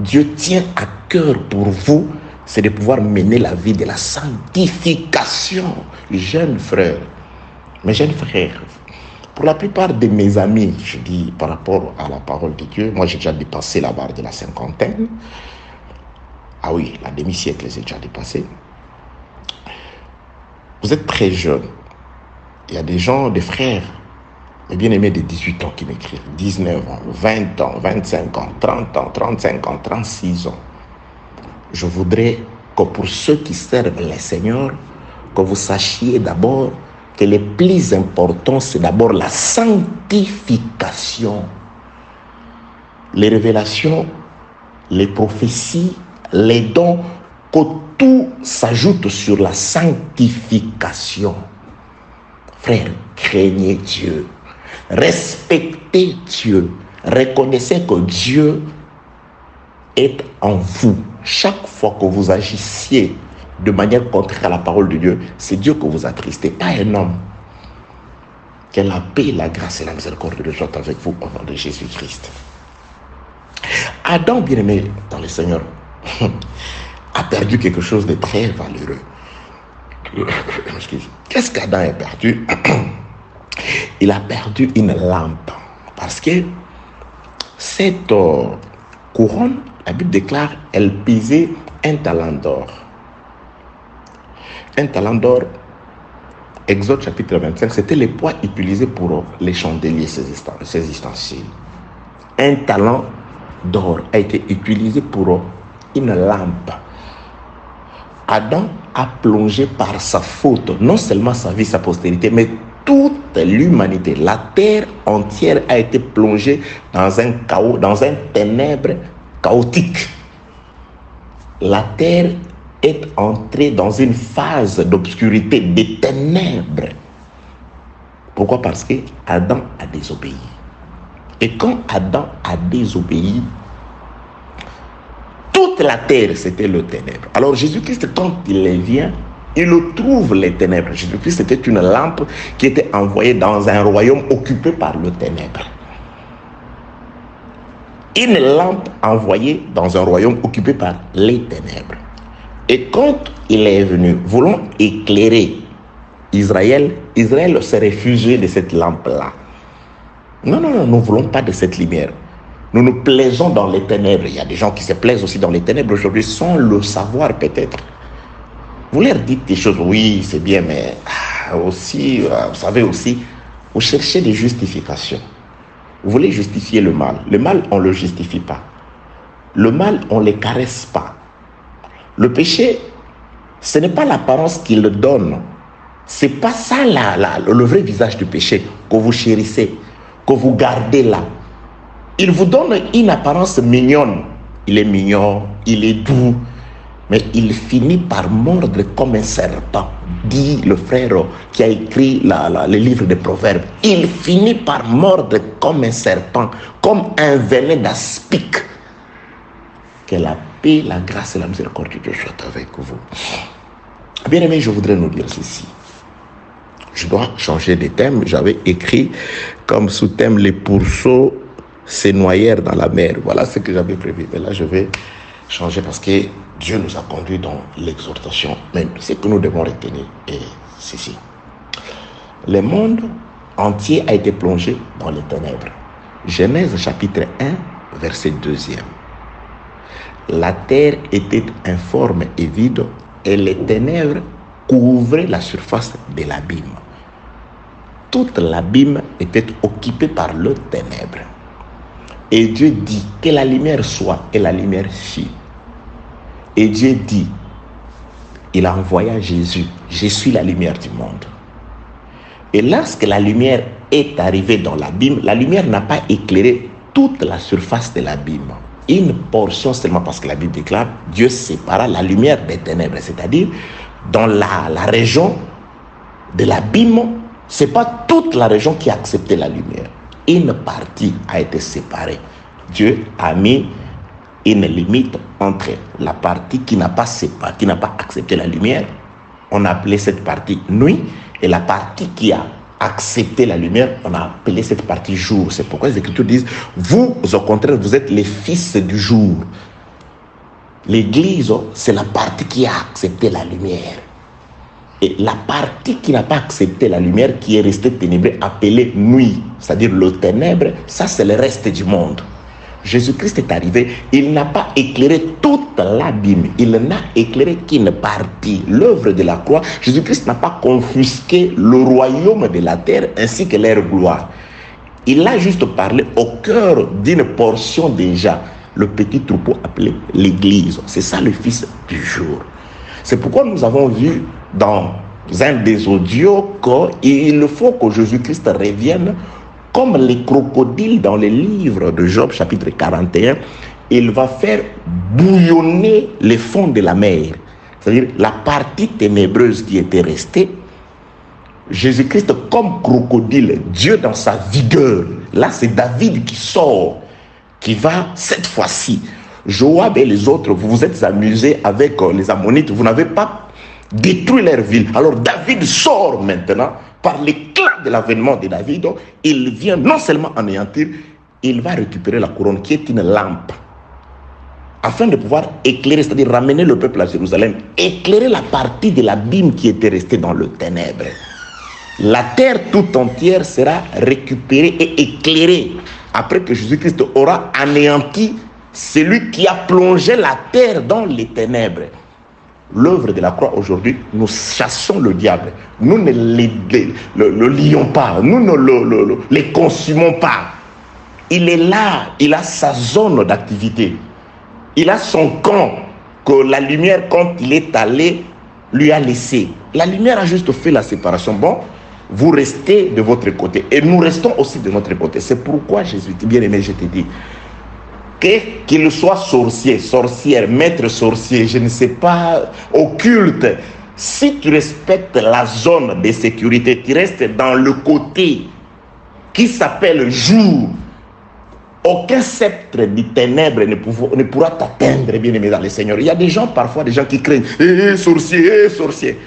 Dieu tient à cœur pour vous, c'est de pouvoir mener la vie de la sanctification. Jeunes frères, mes jeunes frères, pour la plupart de mes amis, je dis par rapport à la parole de Dieu, moi j'ai déjà dépassé la barre de la cinquantaine. Ah oui, la demi-siècle, j'ai déjà dépassé. Vous êtes très jeunes. Il y a des gens, des frères, mes bien-aimés de 18 ans qui m'écrivent, 19 ans, 20 ans, 25 ans, 30 ans, 35 ans, 36 ans. Je voudrais que pour ceux qui servent le Seigneur, que vous sachiez d'abord que le plus important, c'est d'abord la sanctification. Les révélations, les prophéties, les dons, que tout s'ajoute sur la sanctification. Frères, craignez Dieu, respectez Dieu, reconnaissez que Dieu est en vous. Chaque fois que vous agissiez de manière contraire à la parole de Dieu, c'est Dieu que vous attristez, pas un homme. Que la paix, la grâce et la miséricorde de Dieu soient avec vous au nom de Jésus-Christ. Adam, bien-aimé dans le Seigneur, a perdu quelque chose de très valeureux. Qu'est-ce qu'Adam a perdu? Il a perdu une lampe. Parce que cette couronne, la Bible déclare, elle pesait 1 talent d'or. 1 talent d'or, Exode chapitre 25, c'était le poids utilisé pour les chandeliers, ces ustensiles. 1 talent d'or a été utilisé pour une lampe. Adam a plongé par sa faute, non seulement sa vie, sa postérité, mais toute l'humanité. La terre entière a été plongée dans un chaos, dans un ténèbre chaotique. La terre est entré dans une phase d'obscurité, des ténèbres. Pourquoi? Parce que Adam a désobéi. Et quand Adam a désobéi, toute la terre, c'était le ténèbre. Alors Jésus-Christ, quand il vient, il trouve les ténèbres. Jésus-Christ, c'était une lampe qui était envoyée dans un royaume occupé par le ténèbre. Une lampe envoyée dans un royaume occupé par les ténèbres. Et quand il est venu, voulant éclairer Israël, Israël s'est réfugié de cette lampe-là. Non, nous ne voulons pas de cette lumière. Nous nous plaisons dans les ténèbres. Il y a des gens qui se plaisent aussi dans les ténèbres aujourd'hui sans le savoir peut-être. Vous leur dites des choses, oui, c'est bien, mais aussi, vous savez aussi, vous cherchez des justifications. Vous voulez justifier le mal. Le mal, on ne le justifie pas. Le mal, on ne le caresse pas. Le péché, ce n'est pas l'apparence qu'il donne. Ce n'est pas ça le vrai visage du péché que vous chérissez, que vous gardez là. Il vous donne une apparence mignonne. Il est mignon, il est doux, mais il finit par mordre comme un serpent, dit le frère qui a écrit le livre des Proverbes. Il finit par mordre comme un serpent, comme un venin d'aspic. Que la paix, la grâce et la miséricorde de Dieu soient avec vous. Bien aimé, je voudrais nous dire ceci. Je dois changer de thème. J'avais écrit comme sous-thème les pourceaux se noyèrent dans la mer. Voilà ce que j'avais prévu. Mais là, je vais changer parce que Dieu nous a conduits dans l'exhortation. Mais ce que nous devons retenir est ceci. Le monde entier a été plongé dans les ténèbres. Genèse chapitre 1, verset 2. La terre était informe et vide et les ténèbres couvraient la surface de l'abîme. Toute l'abîme était occupée par le ténèbre. Et Dieu dit que la lumière soit, et la lumière fit. Et Dieu dit, il a envoyé Jésus, je suis la lumière du monde. Et lorsque la lumière est arrivée dans l'abîme, la lumière n'a pas éclairé toute la surface de l'abîme. Une portion seulement, parce que la Bible déclare, Dieu sépara la lumière des ténèbres, c'est-à-dire dans la région de l'abîme, ce n'est pas toute la région qui a accepté la lumière. Une partie a été séparée. Dieu a mis une limite entre la partie qui n'a pas séparé, qui n'a pas accepté la lumière. On a appelé cette partie nuit, et la partie qui a accepté la lumière, on a appelé cette partie jour. C'est pourquoi les Écritures disent, vous, au contraire, vous êtes les fils du jour. L'Église, c'est la partie qui a accepté la lumière. Et la partie qui n'a pas accepté la lumière, qui est restée ténébrée, appelée nuit, c'est-à-dire le ténèbre, ça c'est le reste du monde. Jésus-Christ est arrivé, il n'a pas éclairé toute l'abîme, il n'a éclairé qu'une partie, l'œuvre de la croix. Jésus-Christ n'a pas confisqué le royaume de la terre ainsi que leur gloire. Il a juste parlé au cœur d'une portion déjà, le petit troupeau appelé l'Église. C'est ça le Fils du jour. C'est pourquoi nous avons vu dans un des audios qu'il faut que Jésus-Christ revienne comme les crocodiles dans les livres de Job chapitre 41. Il va faire bouillonner les fonds de la mer, c'est-à-dire la partie ténébreuse qui était restée. Jésus-Christ comme crocodile, Dieu dans sa vigueur. Là c'est David qui sort, qui va cette fois-ci. Joab et les autres, vous vous êtes amusés avec les Ammonites, vous n'avez pas détruit leur ville. Alors David sort maintenant, par l'éclat de l'avènement de David, il vient non seulement anéantir, il va récupérer la couronne qui est une lampe, afin de pouvoir éclairer, c'est-à-dire ramener le peuple à Jérusalem, éclairer la partie de l'abîme qui était restée dans le ténèbre. La terre tout entière sera récupérée et éclairée après que Jésus-Christ aura anéanti celui qui a plongé la terre dans les ténèbres. L'œuvre de la croix aujourd'hui, nous chassons le diable. Nous ne le lions pas. Nous ne les consumons pas. Il est là. Il a sa zone d'activité. Il a son camp que la lumière, quand il est allé, lui a laissé. La lumière a juste fait la séparation. Bon, vous restez de votre côté. Et nous restons aussi de notre côté. C'est pourquoi Jésus dit, bien aimé, je te dis, qu'il soit sorcier, sorcière, maître sorcier, je ne sais pas, occulte, si tu respectes la zone de sécurité, tu restes dans le côté qui s'appelle jour, aucun sceptre du ténèbre ne pourra t'atteindre, bien aimé dans le Seigneur. Il y a des gens, parfois, des gens qui craignent, sorcier, sorcier.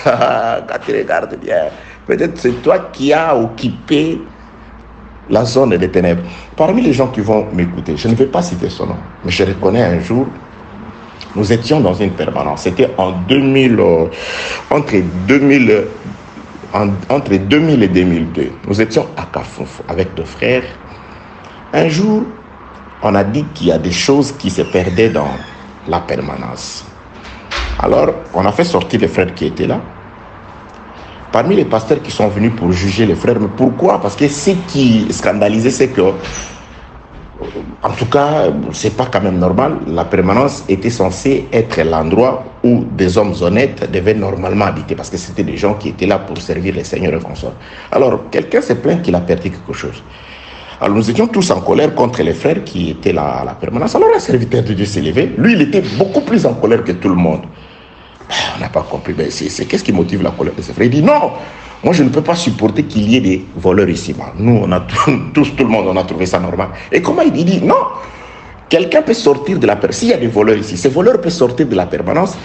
Quand tu regardes bien, peut-être c'est toi qui as occupé la zone des ténèbres. Parmi les gens qui vont m'écouter, je ne vais pas citer son nom, mais je reconnais un jour, nous étions dans une permanence. C'était en 2000, entre 2000 et 2002. Nous étions à Kafoufou avec deux frères. Un jour, on a dit qu'il y a des choses qui se perdaient dans la permanence. Alors, on a fait sortir les frères qui étaient là. Parmi les pasteurs qui sont venus pour juger les frères, mais pourquoi? Parce que ce qui scandalisait, c'est que, en tout cas, c'est pas quand même normal. La permanence était censée être l'endroit où des hommes honnêtes devaient normalement habiter, parce que c'était des gens qui étaient là pour servir les seigneurs et consorts. Alors, quelqu'un s'est plaint qu'il a perdu quelque chose. Alors, nous étions tous en colère contre les frères qui étaient là à la permanence. Alors, un serviteur de Dieu s'est levé. Lui, il était beaucoup plus en colère que tout le monde. On n'a pas compris. Ben, qu'est-ce qui motive la colère de ces frères? Il dit non, moi je ne peux pas supporter qu'il y ait des voleurs ici. Nous, on a tout le monde, on a trouvé ça normal. Et comment il dit non, quelqu'un peut sortir de la permanence. S'il y a des voleurs ici, ces voleurs peuvent sortir de la permanence.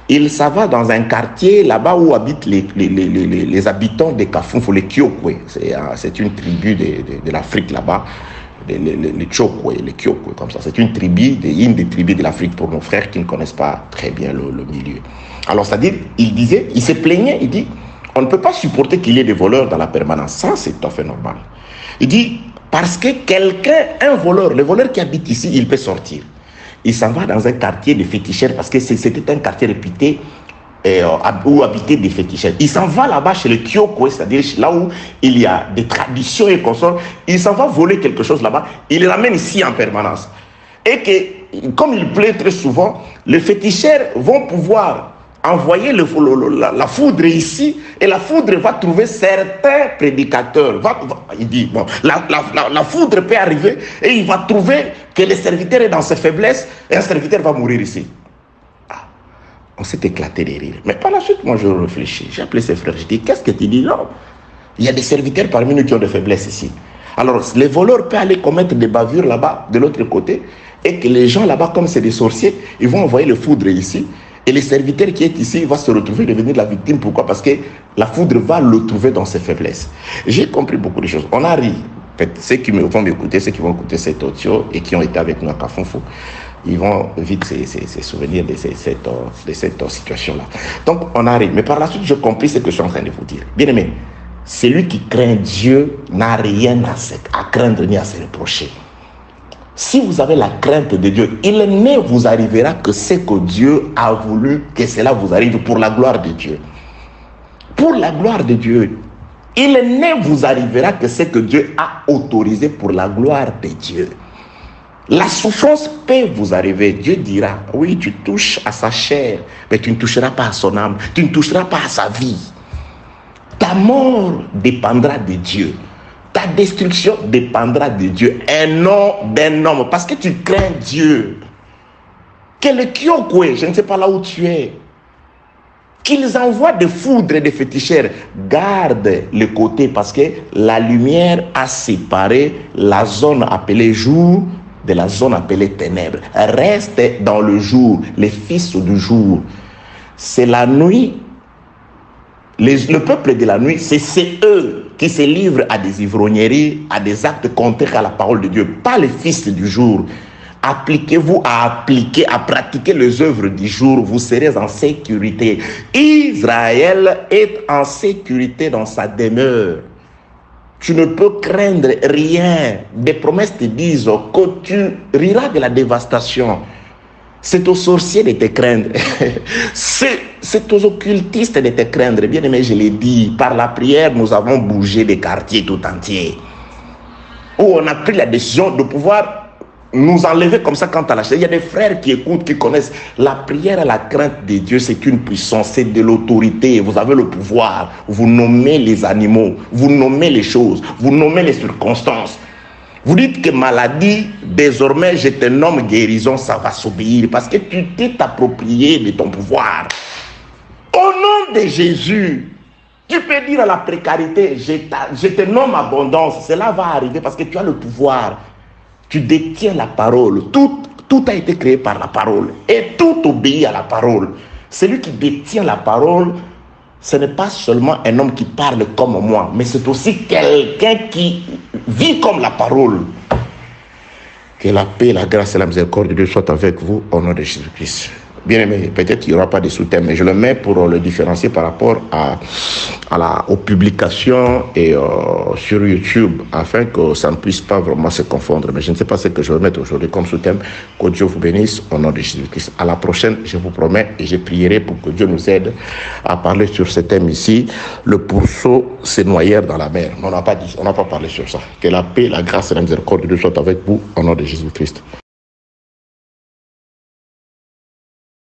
Il s'en va dans un quartier là-bas où habitent les habitants des Kafoufou, les Kyokwe. C'est une tribu de l'Afrique là-bas. Les Chokwe, les Kyokwe, comme ça. C'est une des tribus de l'Afrique pour nos frères qui ne connaissent pas très bien le milieu. Alors, c'est-à-dire, il se plaignait, il dit, on ne peut pas supporter qu'il y ait des voleurs dans la permanence. Ça, c'est tout à fait normal. Il dit, parce que un voleur, le voleur qui habite ici, il peut sortir. Il s'en va dans un quartier de féticheurs, parce que c'était un quartier réputé où habitaient des féticheurs. Il s'en va là-bas chez les Kyokwe, c'est-à-dire là où il y a des traditions et consorts. Il s'en va voler quelque chose là-bas. Il le ramène ici en permanence. Et que, comme il plaît très souvent, les féticheurs vont pouvoir envoyer la foudre ici, et la foudre va trouver certains prédicateurs. Il dit, bon, la foudre peut arriver, et il va trouver que le serviteur est dans ses faiblesses, et un serviteur va mourir ici. On s'est éclaté de rire. Mais par la suite, moi, je réfléchis. J'ai appelé ses frères. Je dis, qu'est-ce que tu dis? Non, il y a des serviteurs parmi nous qui ont des faiblesses ici. Alors, les voleurs peuvent aller commettre des bavures là-bas, de l'autre côté, et que les gens là-bas, comme c'est des sorciers, ils vont envoyer le foudre ici. Et le serviteur qui est ici va se retrouver devenir la victime. Pourquoi? Parce que la foudre va le trouver dans ses faiblesses. J'ai compris beaucoup de choses. On a ri. Ceux qui vont m'écouter, ceux qui vont écouter cet audio et qui ont été avec nous à Kafoufou, ils vont vite se souvenir de cette situation-là. Donc, on a ri. Mais par la suite, j'ai compris ce que je suis en train de vous dire. Bien aimé, celui qui craint Dieu n'a rien à craindre ni à se reprocher. Si vous avez la crainte de Dieu, il ne vous arrivera que ce que Dieu a voulu que cela vous arrive pour la gloire de Dieu. Pour la gloire de Dieu. Il ne vous arrivera que ce que Dieu a autorisé pour la gloire de Dieu. La souffrance peut vous arriver. Dieu dira, oui, tu touches à sa chair, mais tu ne toucheras pas à son âme, tu ne toucheras pas à sa vie. Ta mort dépendra de Dieu. Ta destruction dépendra de Dieu. Et non d'un homme. Parce que tu crains Dieu. Que le Kyokwe, je ne sais pas là où tu es, qu'ils envoient des foudres et des féticheurs, garde le côté, parce que la lumière a séparé la zone appelée jour de la zone appelée ténèbres. Reste dans le jour, les fils du jour. C'est la nuit. Le peuple de la nuit, c'est eux qui se livrent à des ivrogneries, à des actes contraires à la parole de Dieu, pas les fils du jour. Appliquez-vous à pratiquer les œuvres du jour, vous serez en sécurité. Israël est en sécurité dans sa demeure. Tu ne peux craindre rien. Des promesses te disent que tu riras de la dévastation. C'est aux sorciers de te craindre. C'est aux occultistes de te craindre. Bien aimé, je l'ai dit, par la prière, nous avons bougé des quartiers tout entiers. Où on a pris la décision de pouvoir nous enlever comme ça quand à la chaise. Il y a des frères qui écoutent, qui connaissent. La prière et la crainte de Dieu, c'est une puissance, c'est de l'autorité. Vous avez le pouvoir. Vous nommez les animaux, vous nommez les choses, vous nommez les circonstances. Vous dites que maladie, désormais, je te nomme guérison, ça va s'obéir parce que tu t'es approprié de ton pouvoir. Au nom de Jésus, tu peux dire à la précarité, je te nomme abondance. Cela va arriver parce que tu as le pouvoir. Tu détiens la parole. Tout a été créé par la parole. Et tout obéit à la parole. Celui qui détient la parole, ce n'est pas seulement un homme qui parle comme moi, mais c'est aussi quelqu'un qui vit comme la parole. Que la paix, la grâce et la miséricorde de Dieu soient avec vous au nom de Jésus-Christ. Bien aimé, peut-être qu'il n'y aura pas de sous-thème, mais je le mets pour le différencier par rapport aux publications et sur YouTube, afin que ça ne puisse pas vraiment se confondre. Mais je ne sais pas ce que je vais mettre aujourd'hui comme sous-thème. Que Dieu vous bénisse au nom de Jésus-Christ. À la prochaine, je vous promets, et je prierai pour que Dieu nous aide à parler sur ce thème ici. Le pourceau se noyait dans la mer. Mais on n'a pas parlé sur ça. Que la paix, la grâce et la miséricorde de Dieu soient avec vous au nom de Jésus-Christ.